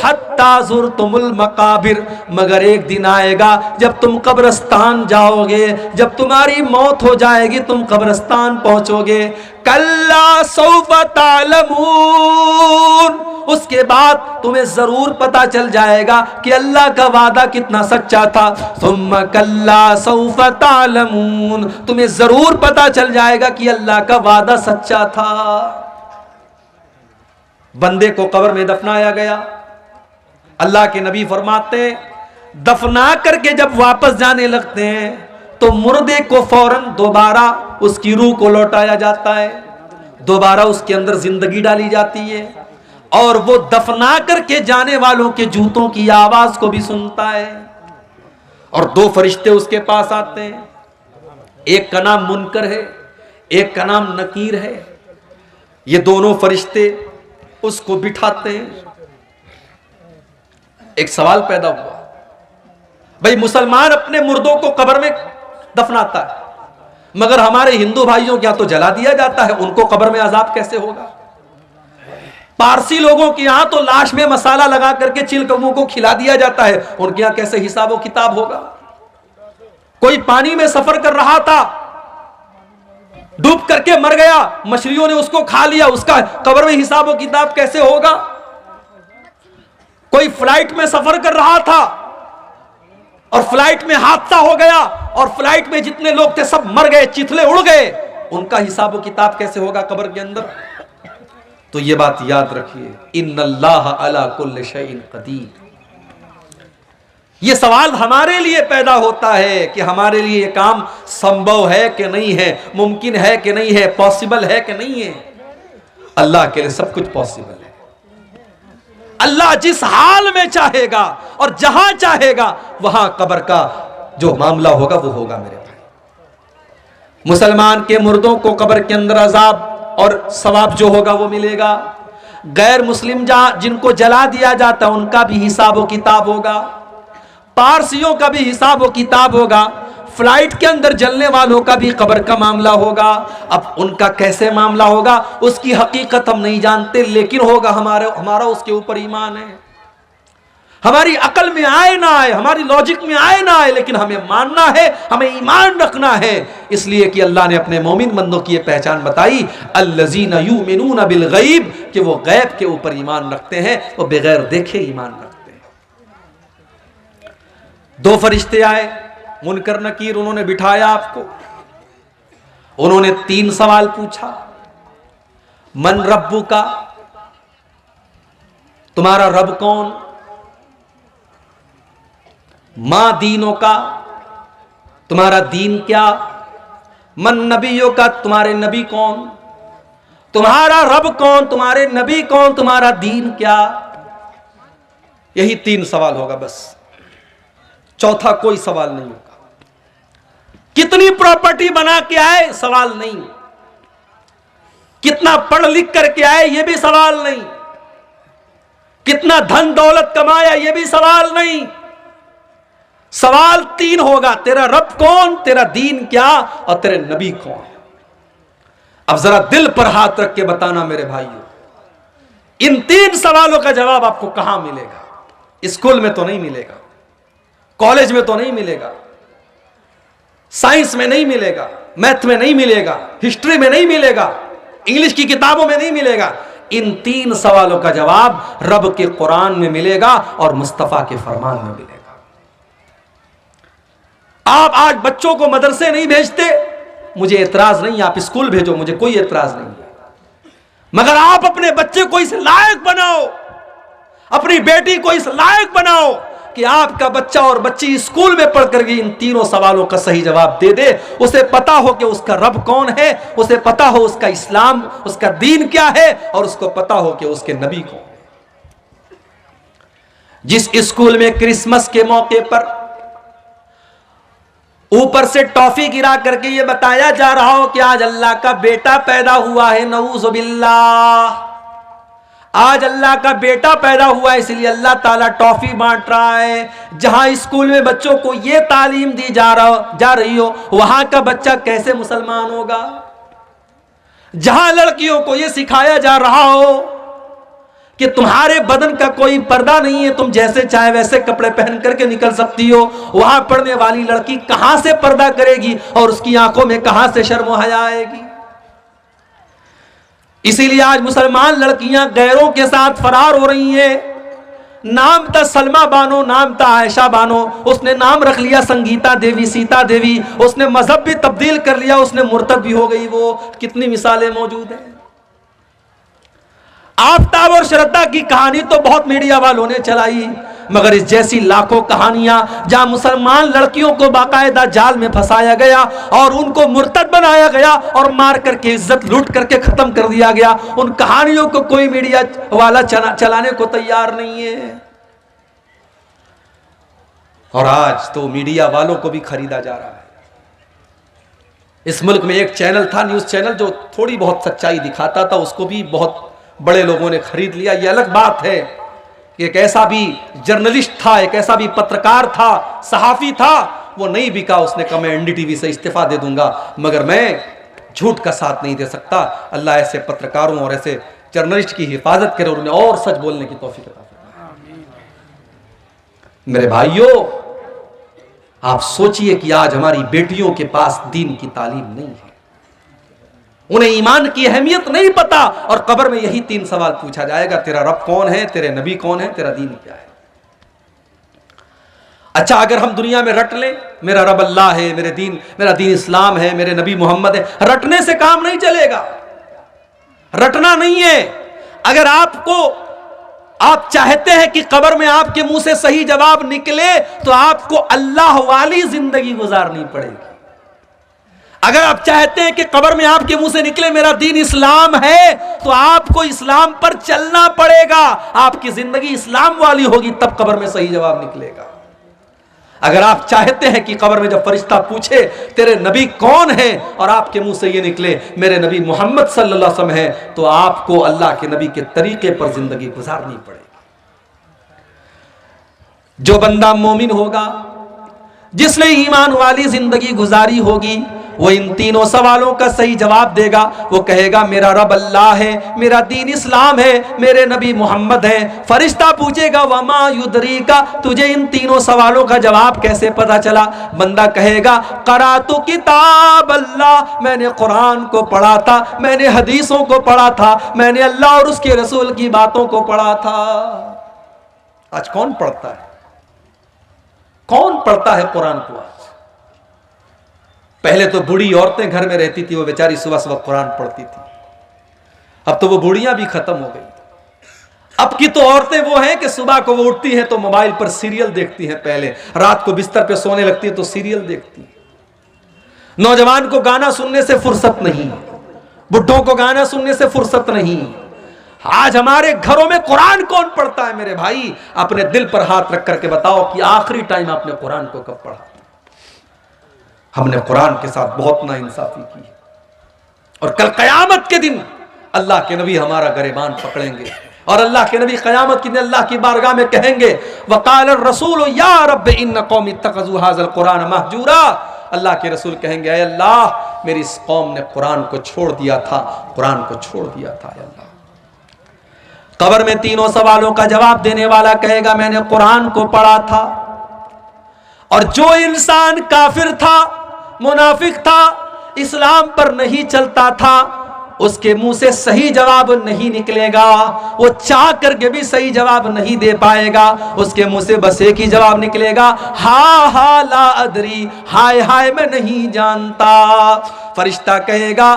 हत्ता ज़ुरतुमुल मकाबिर, मगर एक दिन आएगा जब तुम कब्रिस्तान जाओगे, जब तुम्हारी मौत हो जाएगी, तुम कब्रिस्तान पहुंचोगे। कल्ला सौफ तालमून, उसके बाद तुम्हें जरूर पता चल जाएगा कि अल्लाह का वादा कितना सच्चा था। सुम्मा कल्ला सौफ तालमून, तुम्हें जरूर पता चल जाएगा कि अल्लाह का वादा सच्चा था। बंदे को कब्र में दफनाया गया। अल्लाह के नबी फरमाते हैं दफना करके जब वापस जाने लगते हैं तो मुर्दे को फौरन दोबारा उसकी रूह को लौटाया जाता है, दोबारा उसके अंदर जिंदगी डाली जाती है और वो दफना करके जाने वालों के जूतों की आवाज को भी सुनता है। और दो फरिश्ते उसके पास आते हैं, एक का नाम मुनकर है, एक का नाम नकीर है। ये दोनों फरिश्ते उसको बिठाते हैं। एक सवाल पैदा हुआ, भाई मुसलमान अपने मुर्दों को कब्र में दफनाता है, मगर हमारे हिंदू भाइयों क्या तो जला दिया जाता है, उनको कब्र में अजाब कैसे होगा? पारसी लोगों के यहां तो लाश में मसाला लगा करके चिलकमों को खिला दिया जाता है, उनके यहां कैसे हिसाब व किताब होगा? कोई पानी में सफर कर रहा था, डूब करके मर गया, मछलियों ने उसको खा लिया, उसका कब्र में हिसाब व किताब कैसे होगा? कोई फ्लाइट में सफर कर रहा था और फ्लाइट में हादसा हो गया और फ्लाइट में जितने लोग थे सब मर गए, चिथले उड़ गए, उनका हिसाब व किताब कैसे होगा कब्र के अंदर? तो ये बात याद रखिए, इन्नल्लाह अला कुल्लि शैइन कदीर। ये सवाल हमारे लिए पैदा होता है कि हमारे लिए ये काम संभव है कि नहीं है, मुमकिन है कि नहीं है, पॉसिबल है कि नहीं है। अल्लाह के लिए सब कुछ पॉसिबल है। अल्लाह जिस हाल में चाहेगा और जहां चाहेगा वहां कब्र का जो मामला होगा वो होगा। मेरे भाई, मुसलमान के मुर्दों को कब्र के अंदर अजाब और सवाब जो होगा वो मिलेगा। गैर मुस्लिम जिनको जला दिया जाता है उनका भी हिसाब व किताब होगा, पारसियों का भी हिसाब व किताब होगा, फ्लाइट के अंदर जलने वालों का भी कब्र का मामला होगा। अब उनका कैसे मामला होगा उसकी हकीकत हम नहीं जानते, लेकिन होगा। हमारा उसके ऊपर ईमान है। हमारी अकल में आए ना आए, हमारी लॉजिक में आए ना आए, लेकिन हमें मानना है, हमें ईमान रखना है। इसलिए कि अल्लाह ने अपने मोमिन बंदों की ये पहचान बताई, अल्लज़ीना युमिनूना बिल गैब, कि वो गैब के ऊपर ईमान रखते हैं, वो बगैर देखे ईमान रखते हैं। दो फरिश्ते आए, मुनकर नकीर, उन्होंने बिठाया आपको। उन्होंने 3 सवाल पूछा। मन रब्बु का, तुम्हारा रब कौन? मां दीनों का, तुम्हारा दीन क्या? मन नबियों का, तुम्हारे नबी कौन? तुम्हारा रब कौन, तुम्हारे नबी कौन, तुम्हारा दीन क्या? यही 3 सवाल होगा बस, चौथा कोई सवाल नहीं होगा। कितनी प्रॉपर्टी बना के आए, सवाल नहीं। कितना पढ़ लिख करके आए, यह भी सवाल नहीं। कितना धन दौलत कमाया, यह भी सवाल नहीं। सवाल 3 होगा, तेरा रब कौन, तेरा दीन क्या और तेरे नबी कौन। अब जरा दिल पर हाथ रख के बताना मेरे भाइयों, इन 3 सवालों का जवाब आपको कहां मिलेगा? स्कूल में तो नहीं मिलेगा, कॉलेज में तो नहीं मिलेगा, साइंस में नहीं मिलेगा, मैथ में नहीं मिलेगा, हिस्ट्री में नहीं मिलेगा, इंग्लिश की किताबों में नहीं मिलेगा। इन 3 सवालों का जवाब रब के कुरान में मिलेगा और मुस्तफा के फरमान में मिलेगा। आप आज बच्चों को मदरसे नहीं भेजते, मुझे एतराज नहीं, आप स्कूल भेजो, मुझे कोई एतराज नहीं है, मगर आप अपने बच्चे को इस लायक बनाओ, अपनी बेटी को इस लायक बनाओ कि आपका बच्चा और बच्ची स्कूल में पढ़कर के इन 3 सवालों का सही जवाब दे दे। उसे पता हो कि उसका रब कौन है, उसे पता हो उसका इस्लाम, उसका दीन क्या है, और उसको पता हो कि उसके नबी कौन है। जिस स्कूल में क्रिसमस के मौके पर ऊपर से टॉफी गिरा करके ये बताया जा रहा हो कि आज अल्लाह का बेटा पैदा हुआ है, नऊज़ु बिल्लाह, आज अल्लाह का बेटा पैदा हुआ है, इसलिए अल्लाह ताला टॉफी बांट रहा है। जहां स्कूल में बच्चों को यह तालीम दी जा रही हो, वहां का बच्चा कैसे मुसलमान होगा? जहां लड़कियों को यह सिखाया जा रहा हो कि तुम्हारे बदन का कोई पर्दा नहीं है, तुम जैसे चाहे वैसे कपड़े पहन करके निकल सकती हो, वहां पढ़ने वाली लड़की कहां से पर्दा करेगी और उसकी आंखों में कहां से शर्म हया आएगी? इसीलिए आज मुसलमान लड़कियां गैरों के साथ फरार हो रही हैं। नाम था सलमा बानो, नाम था आयशा बानो, उसने नाम रख लिया संगीता देवी, सीता देवी, उसने मजहब भी तब्दील कर लिया, उसने मुर्तद भी हो गई। वो कितनी मिसालें मौजूद हैं। आफताब और श्रद्धा की कहानी तो बहुत मीडिया वालों ने चलाई, मगर इस जैसी लाखों कहानियां जहां मुसलमान लड़कियों को बाकायदा जाल में फंसाया गया और उनको मुर्तद बनाया गया और मार करके इज्जत लूट करके खत्म कर दिया गया, उन कहानियों को कोई मीडिया वाला चलाने को तैयार नहीं है। और आज तो मीडिया वालों को भी खरीदा जा रहा है। इस मुल्क में एक चैनल था, न्यूज चैनल, जो थोड़ी बहुत सच्चाई दिखाता था, उसको भी बहुत बड़े लोगों ने खरीद लिया। यह अलग बात है कि एक ऐसा भी जर्नलिस्ट था, एक ऐसा भी पत्रकार था, सहाफी था, वो नहीं बिका। उसने कहा मैं एनडीटीवी से इस्तीफा दे दूंगा, मगर मैं झूठ का साथ नहीं दे सकता। अल्लाह ऐसे पत्रकारों और ऐसे जर्नलिस्ट की हिफाजत करे और उन्हें और सच बोलने की तौफीक अता फरमाए। मेरे भाइयों, आप सोचिए कि आज हमारी बेटियों के पास दीन की तालीम नहीं है, उन्हें ईमान की अहमियत नहीं पता, और कब्र में यही 3 सवाल पूछा जाएगा, तेरा रब कौन है, तेरे नबी कौन है, तेरा दीन क्या है। अच्छा, अगर हम दुनिया में रट लें मेरा रब अल्लाह है, मेरा दीन इस्लाम है, मेरे नबी मोहम्मद है, रटने से काम नहीं चलेगा। रटना नहीं है। अगर आप चाहते हैं कि कब्र में आपके मुंह से सही जवाब निकले, तो आपको अल्लाह वाली जिंदगी गुजारनी पड़ेगी। अगर आप चाहते हैं कि कब्र में आपके मुंह से निकले मेरा दीन इस्लाम है, तो आपको इस्लाम पर चलना पड़ेगा। आपकी जिंदगी इस्लाम वाली होगी, तब कब्र में सही जवाब निकलेगा। अगर आप चाहते हैं कि कब्र में जब फरिश्ता पूछे तेरे नबी कौन है, और आपके मुंह से ये निकले मेरे नबी मोहम्मद सल्लल्लाहु अलैहि वसल्लम है, तो आपको अल्लाह के नबी के तरीके पर जिंदगी गुजारनी पड़ेगी। जो बंदा मोमिन होगा, जिसने ईमान वाली जिंदगी गुजारी होगी, वो इन 3 सवालों का सही जवाब देगा। वो कहेगा मेरा रब अल्लाह है, मेरा दीन इस्लाम है, मेरे नबी मोहम्मद है। फरिश्ता पूछेगा वमा युदरीका, तुझे इन 3 सवालों का जवाब कैसे पता चला? बंदा कहेगा क़रातु किताब अल्लाह, मैंने कुरान को पढ़ा था, मैंने हदीसों को पढ़ा था, मैंने अल्लाह और उसके रसूल की बातों को पढ़ा था। आज कौन पढ़ता है? कौन पढ़ता है कुरान को? आज पहले तो बूढ़ी औरतें घर में रहती थी, वो बेचारी सुबह सुबह कुरान पढ़ती थी। अब तो वो बूढ़ियां भी खत्म हो गई। अब की तो औरतें वो हैं कि सुबह को वो उठती हैं तो मोबाइल पर सीरियल देखती हैं, पहले रात को बिस्तर पे सोने लगती है तो सीरियल देखती है। नौजवान को गाना सुनने से फुर्सत नहीं, बुढ़ों को गाना सुनने से फुर्सत नहीं। आज हमारे घरों में कुरान कौन पढ़ता है? मेरे भाई, अपने दिल पर हाथ रख करके बताओ कि आखिरी टाइम आपने कुरान को कब पढ़ा? हमने कुरान के साथ बहुत नाइंसाफी की, और कल कयामत के दिन अल्लाह के नबी हमारा गरेबान पकड़ेंगे, और अल्लाह के नबी कयामत के दिन अल्लाह की बारगाह में कहेंगे वक़ाल रसूल या रब इन्न कौमी इत्तख़ज़ू हाज़ल कुरान महजूरा। अल्लाह के रसूल कहेंगे ऐ अल्लाह, मेरी इस कौम ने कुरान को छोड़ दिया था, कुरान को छोड़ दिया था। अल्लाह कब्र में 3 सवालों का जवाब देने वाला कहेगा मैंने कुरान को पढ़ा था। और जो इंसान काफिर था, मुनाफिक था, इस्लाम पर नहीं चलता था, उसके मुंह से सही जवाब नहीं निकलेगा, वो चाह करके भी सही जवाब नहीं दे पाएगा, उसके मुंह से बस एक ही जवाब निकलेगा, हा हा ला अदरी, हाय हाय मैं नहीं जानता। फरिश्ता कहेगा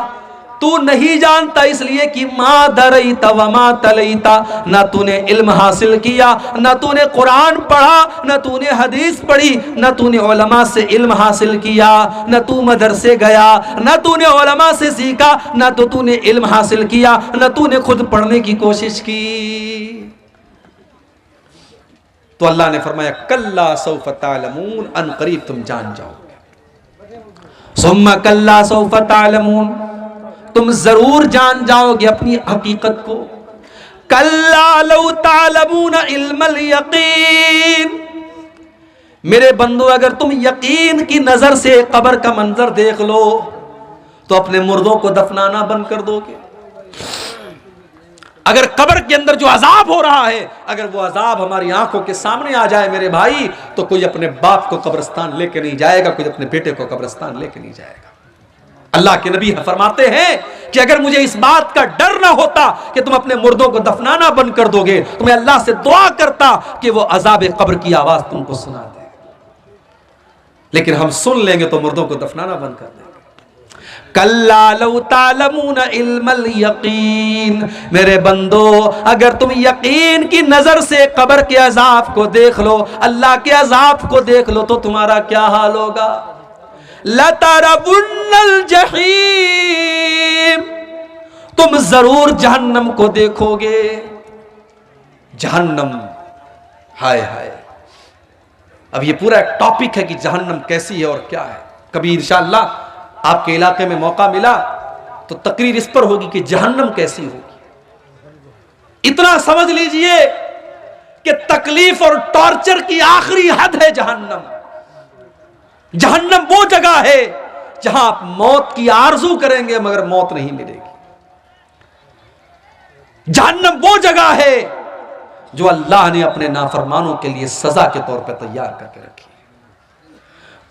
तू नहीं जानता इसलिए कि मा दरईता व मा तलईता, ना तूने इल्म हासिल किया, ना तूने कुरान पढ़ा, ना तूने हदीस पढ़ी, ना तूने उलमा से इल्म हासिल किया, ना तू मदरसे गया, ना तूने उलमा से सीखा, ना तो तूने इल्म हासिल किया, ना तूने खुद पढ़ने की कोशिश की। तो अल्लाह ने फरमाया कल्ला सौफ तालमून, अन करीब तुम जान जाओगे। सुम्मा कल्ला सौफ तालमून, तुम जरूर जान जाओगे अपनी हकीकत को। कल्ला लौ तालमून इल्मल यकीन, मेरे बंदो अगर तुम यकीन की नजर से कब्र का मंजर देख लो तो अपने मुर्दों को दफनाना बंद कर दोगे। अगर कब्र के अंदर जो अजाब हो रहा है, अगर वो अजाब हमारी आंखों के सामने आ जाए मेरे भाई, तो कोई अपने बाप को कब्रिस्तान लेके नहीं जाएगा, कोई अपने बेटे को कब्रिस्तान लेके नहीं जाएगा। अल्लाह के नबी फरमाते हैं कि अगर मुझे इस बात का डर ना होता कि तुम अपने मुर्दों को दफनाना बंद कर दोगे, तो मैं अल्लाह से दुआ करता कि वो अजाब कब्र की आवाज तुमको सुना दे। लेकिन हम सुन लेंगे तो मुर्दों को दफनाना बंद कर देंगे। कल्ला लौ तालमून इल्मल यकीन, मेरे बंदो अगर तुम यकीन की नजर से कब्र के अजाब को देख लो, अल्लाह के अजाब को देख लो, तो तुम्हारा क्या हाल होगा। लतरवुन्नल जहीम, तुम जरूर जहन्नम को देखोगे। जहन्नम, हाय हाय, अब ये पूरा एक टॉपिक है कि जहन्नम कैसी है और क्या है। कभी इंशाअल्लाह आपके इलाके में मौका मिला तो तकरीर इस पर होगी कि जहन्नम कैसी होगी। इतना समझ लीजिए कि तकलीफ और टॉर्चर की आखिरी हद है जहन्नम। जहन्नम वो जगह है जहां आप मौत की आरजू करेंगे मगर मौत नहीं मिलेगी। जहन्नम वो जगह है जो अल्लाह ने अपने नाफरमानों के लिए सजा के तौर पर तैयार करके रखी है।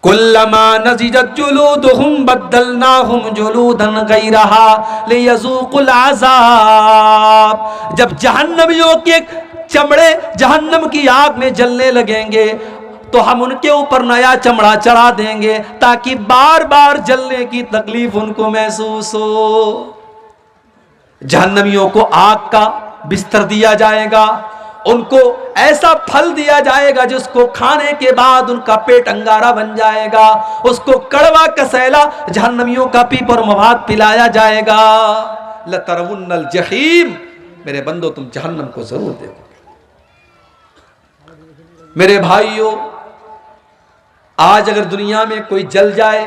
कुल्लमा नज़िजत जुलूदुहुम बद्दलनाहुम जुलूदन गैरहा लियज़ूक़ुल अज़ाब, जब जहन्नमियों के चमड़े जहन्नम की आग में जलने लगेंगे तो हम उनके ऊपर नया चमड़ा चढ़ा देंगे ताकि बार बार जलने की तकलीफ उनको महसूस हो। जहन्नमियों को आग का बिस्तर दिया जाएगा, उनको ऐसा फल दिया जाएगा जिसको खाने के बाद उनका पेट अंगारा बन जाएगा, उसको कड़वा कसैला जहन्नमियों का पीपर मवाद पिलाया जाएगा। लतरवुन्नल जहीम, मेरे बंदो तुम जहन्नम को जरूर देखोगे। मेरे भाइयों, आज अगर दुनिया में कोई जल जाए,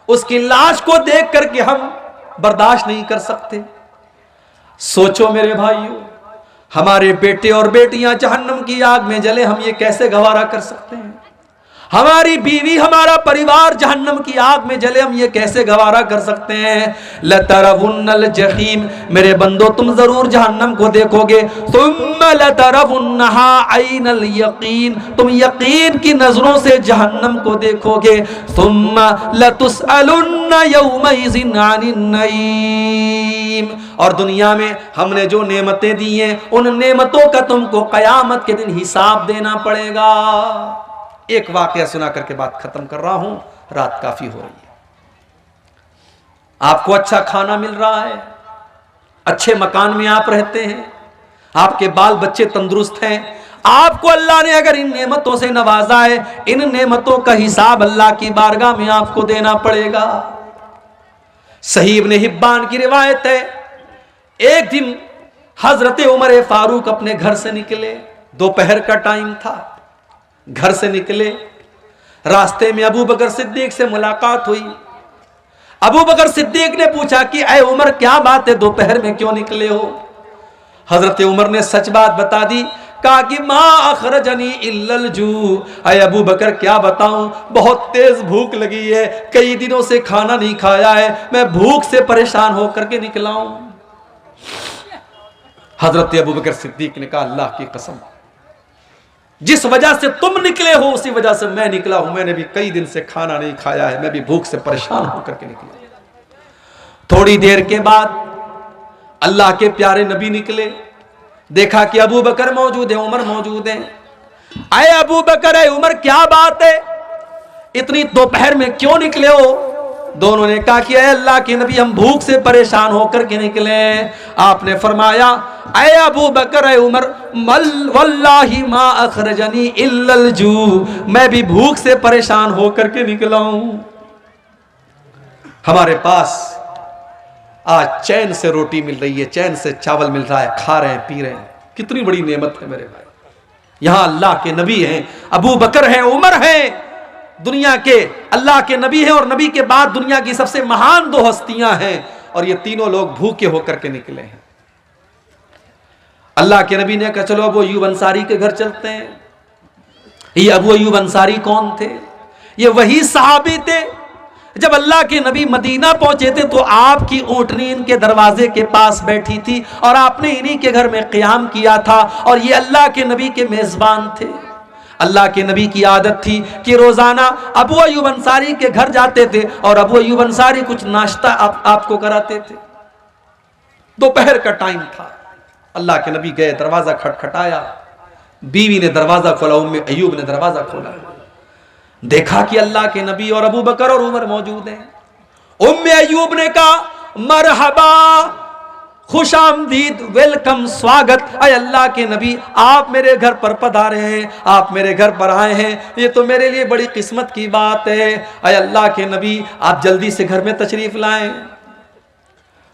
उसकी लाश को देख करके हम बर्दाश्त नहीं कर सकते। सोचो मेरे भाइयों, हमारे बेटे और बेटियां जहन्नम की आग में जले, हम ये कैसे गवारा कर सकते हैं। हमारी बीवी, हमारा परिवार जहन्नम की आग में जले, हम ये कैसे गवारा कर सकते हैं। लतरवुन्नल जहीम, मेरे बंदो तुम जरूर जहन्नम को देखोगे। सुम्मा लतरवुन्नहा ऐनल यकीन, तुम यकीन की नजरों से जहन्नम को देखोगे। सुम्मा लतुसअलुन्ना यौमइज़िन अनिन नईम, और दुनिया में हमने जो नेमतें दी हैं उन नेमतों का तुमको कयामत के दिन हिसाब देना पड़ेगा। एक वाकया सुना करके बात खत्म कर रहा हूं, रात काफी हो रही है। आपको अच्छा खाना मिल रहा है, अच्छे मकान में आप रहते हैं, आपके बाल बच्चे तंदुरुस्त हैं, आपको अल्लाह ने अगर इन नेमतों से नवाजा है, इन नेमतों का हिसाब अल्लाह की बारगाह में आपको देना पड़ेगा। सही इब्ने हिब्बान की रिवायत है, एक दिन हजरत उमर फारूक अपने घर से निकले, दोपहर का टाइम था, घर से निकले, रास्ते में अबू बकर सिद्दीक से मुलाकात हुई। अबू बकर सिद्दीक ने पूछा कि ऐ उमर क्या बात है, दोपहर में क्यों निकले हो। हजरत उमर ने सच बात बता दी, कहा कि मा अखरजनी इल्लल जू, ऐ अबू बकर क्या बताऊं, बहुत तेज भूख लगी है, कई दिनों से खाना नहीं खाया है, मैं भूख से परेशान होकर के निकला हूं। हजरत अबू बकर सिद्दीक ने कहा अल्लाह की कसम, जिस वजह से तुम निकले हो उसी वजह से मैं निकला हूं। मैंने भी कई दिन से खाना नहीं खाया है, मैं भी भूख से परेशान होकर के निकला। थोड़ी देर के बाद अल्लाह के प्यारे नबी निकले, देखा कि अबू बकर मौजूद है, उमर मौजूद है। आए अबू बकर, आए उमर, क्या बात है, इतनी दोपहर में क्यों निकले हो? दोनों ने कहा कि अल्लाह के नबी हम भूख से परेशान होकर के निकले। आपने फरमाया, अय अबू बकर, अय उमर, वल्लाही मा अखरजनी इल्लल जू, मैं भी भूख से परेशान होकर के निकला हूं। हमारे पास आज चैन से रोटी मिल रही है, चैन से चावल मिल रहा है, खा रहे हैं, पी रहे हैं, कितनी बड़ी नेमत है मेरे भाई। यहां अल्लाह के नबी हैं, अबू बकर हैं, उमर हैं, दुनिया के अल्लाह के नबी हैं, और नबी के बाद दुनिया की सबसे महान दो हस्तियां हैं, और ये तीनों लोग भूखे होकर के निकले हैं। अल्लाह के नबी ने कहा चलो अबू अय्यूब अंसारी के घर चलते हैं। ये अबू अय्यूब अंसारी कौन थे? ये वही सहाबी थे जब अल्लाह के नबी मदीना पहुंचे थे तो आपकी ऊंटनी इनके दरवाजे के पास बैठी थी और आपने इन्हीं के घर में क़याम किया था, और ये अल्लाह के नबी के मेजबान थे। अल्लाह के नबी की आदत थी कि रोजाना अबू अय्यूब अंसारी के घर जाते थे और अबू अय्यूब अंसारी कुछ नाश्ता आपको कराते थे। दोपहर का टाइम था, अल्लाह के नबी गए, दरवाजा खटखटाया, बीवी ने दरवाजा खोला, उम्मे अय्यूब ने दरवाजा खोला, देखा कि अल्लाह के नबी और अबू बकर और उमर मौजूद हैं। उम्मे अय्यूब ने कहा, मरहबा, खुश आमदीद, वेलकम, स्वागत, अय अल्लाह के नबी आप मेरे घर पर पधारे हैं, आप मेरे घर पर आए हैं, ये तो मेरे लिए बड़ी किस्मत की बात है। अय अल्लाह के नबी आप जल्दी से घर में तशरीफ लाएं।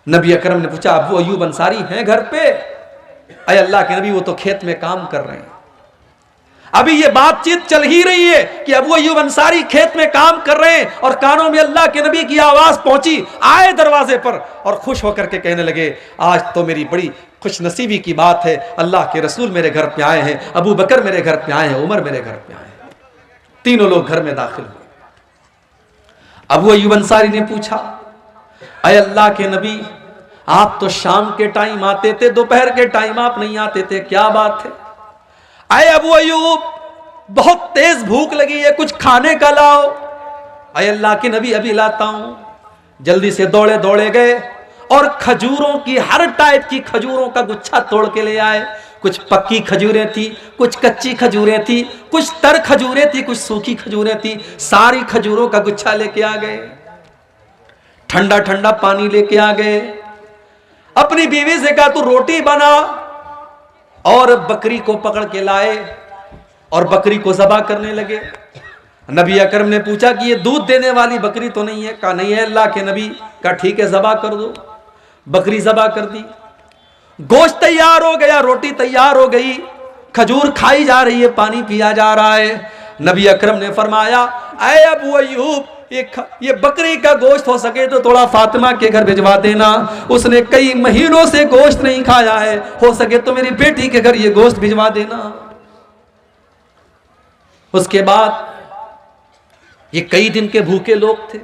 नबी अकरम ने पूछा, अबू अय्यूब अंसारी हैं घर पे? अय अल्लाह के नबी वो तो खेत में काम कर रहे हैं। अभी ये बातचीत चल ही रही है कि अबू अय्यूब अंसारी खेत में काम कर रहे हैं और कानों में अल्लाह के नबी की आवाज पहुंची, आए दरवाजे पर और खुश होकर के कहने लगे, आज तो मेरी बड़ी खुशनसीबी की बात है, अल्लाह के रसूल मेरे घर पे आए हैं, अबू बकर मेरे घर पे आए हैं, उमर मेरे घर पे आए हैं। तीनों लोग घर में दाखिल हुए। अबू अय्यूब अंसारी ने पूछा, अय अल्लाह के नबी आप तो शाम के टाइम आते थे, दोपहर के टाइम आप नहीं आते थे, क्या बात है? अय अबू अय्यूब बहुत तेज भूख लगी है, कुछ खाने का लाओ। अय अल्लाह के नबी अभी लाता हूं। जल्दी से दौड़े दौड़े गए और खजूरों की, हर टाइप की खजूरों का गुच्छा तोड़ के ले आए। कुछ पक्की खजूरें थी, कुछ कच्ची खजूरें थी, कुछ तर खजूरें थी, कुछ सूखी खजूरें थी, सारी खजूरों का गुच्छा लेके आ गए। ठंडा ठंडा पानी लेके आ गए। अपनी बीवी से कहा तू रोटी बना, और बकरी को पकड़ के लाए और बकरी को ज़बा करने लगे। नबी अकरम ने पूछा कि ये दूध देने वाली बकरी तो नहीं है? कहा नहीं है अल्लाह के नबी। कहा ठीक है ज़बा कर दो। बकरी ज़बा कर दी, गोश्त तैयार हो गया, रोटी तैयार हो गई, खजूर खाई जा रही है, पानी पिया जा रहा है। नबी अकरम ने फरमाया, ऐ अबू अय्यूब ये बकरी का गोश्त हो सके तो थोड़ा फातिमा के घर भिजवा देना, उसने कई महीनों से गोश्त नहीं खाया है, हो सके तो मेरी बेटी के घर ये गोश्त भिजवा देना। उसके बाद ये कई दिन के भूखे लोग थे,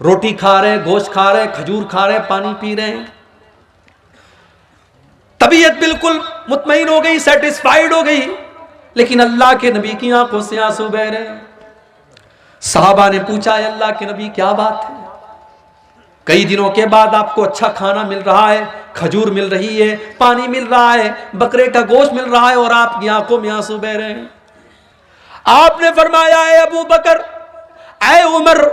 रोटी खा रहे हैं, गोश्त खा रहे हैं, खजूर खा रहे हैं, पानी पी रहे हैं। तबीयत बिल्कुल मुतमईन हो गई, सेटिस्फाइड हो गई, लेकिन अल्लाह के नबी की आंखों से आंसू बह रहे हैं। साहबा ने पूछा, अल्लाह के नबी क्या बात है? कई दिनों के बाद आपको अच्छा खाना मिल रहा है, खजूर मिल रही है, पानी मिल रहा है, बकरे का गोश्त मिल रहा है, और आपकी आंखों में आंसू बह रहे हैं। आपने फरमाया, ऐ अबू बकर, ऐ उमर,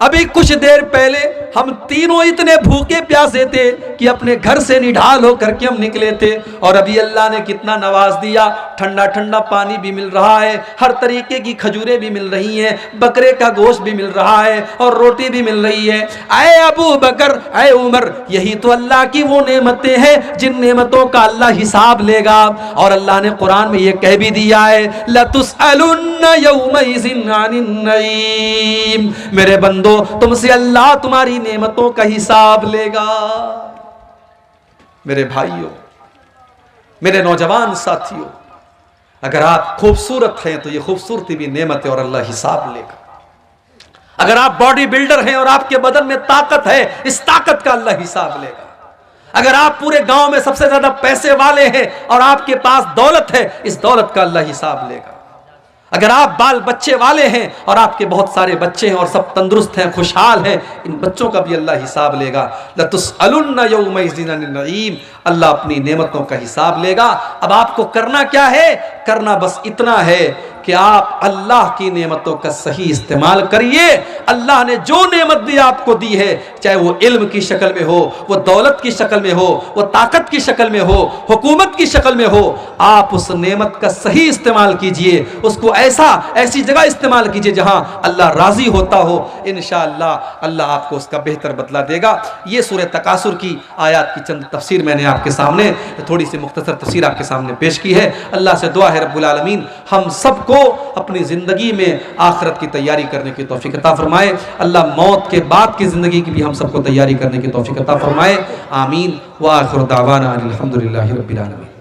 अभी कुछ देर पहले हम तीनों इतने भूखे प्यासे थे कि अपने घर से निढाल होकर के हम निकले थे, और अभी अल्लाह ने कितना नवाज दिया, ठंडा ठंडा पानी भी मिल रहा है, हर तरीके की खजूरें भी मिल रही हैं, बकरे का गोश्त भी मिल रहा है और रोटी भी मिल रही है। ऐ अबू बकर, ऐ उमर, यही तो अल्लाह की वो नेमतें हैं जिन नेमतों का अल्लाह हिसाब लेगा। और अल्लाह ने कुरान में ये कह भी दिया है, लतुसअलुन्न यौमइज़िन अनिन नईम, मेरे बंदो तुमसे अल्लाह तुम्हारी नेमतों का हिसाब लेगा। मेरे भाइयों, मेरे नौजवान साथियों, अगर आप खूबसूरत हैं तो ये खूबसूरती भी नेमत है और अल्लाह हिसाब लेगा। अगर आप बॉडी बिल्डर हैं और आपके बदन में ताकत है, इस ताकत का अल्लाह हिसाब लेगा। अगर आप पूरे गांव में सबसे ज्यादा पैसे वाले हैं और आपके पास दौलत है, इस दौलत का अल्लाह हिसाब लेगा। अगर आप बाल बच्चे वाले हैं और आपके बहुत सारे बच्चे हैं और सब तंदुरुस्त हैं, खुशहाल हैं, इन बच्चों का भी अल्लाह हिसाब लेगा। लतुसअलुन्ना यौमइज़िन अनिन नईम, अल्लाह अपनी नेमतों का हिसाब लेगा। अब आपको करना क्या है? करना बस इतना है कि आप अल्लाह की नेमतों का सही इस्तेमाल करिए। अल्लाह ने जो नेमत भी आपको दी है, चाहे वो इल्म की शक्ल में हो, वो दौलत की शक्ल में हो, वो ताकत की शक्ल में हो, हुकूमत की शक्ल में हो, आप उस नेमत का सही इस्तेमाल कीजिए। उसको ऐसी जगह इस्तेमाल कीजिए जहां अल्लाह राजी होता हो। इंशाअल्लाह अल्लाह आपको उसका बेहतर बदला देगा। ये सूरह तकासुर की आयत की चंद तफसीर मैंने आपके सामने, थोड़ी सी मुख्तसर तफसीर आपके सामने पेश की है। अल्लाह से दुआ है रब्बुल आलमीन हम सबको अपनी ज़िंदगी में आखिरत की तैयारी करने की तौफीक अता फरमाए। अल्लाह मौत के बाद की ज़िंदगी की भी हम सबको तैयारी करने की तौफीक अता फरमाए। आमीन व आखिर दावाना अनिल हम्दुलिल्लाहि रब्बिल आलमीन।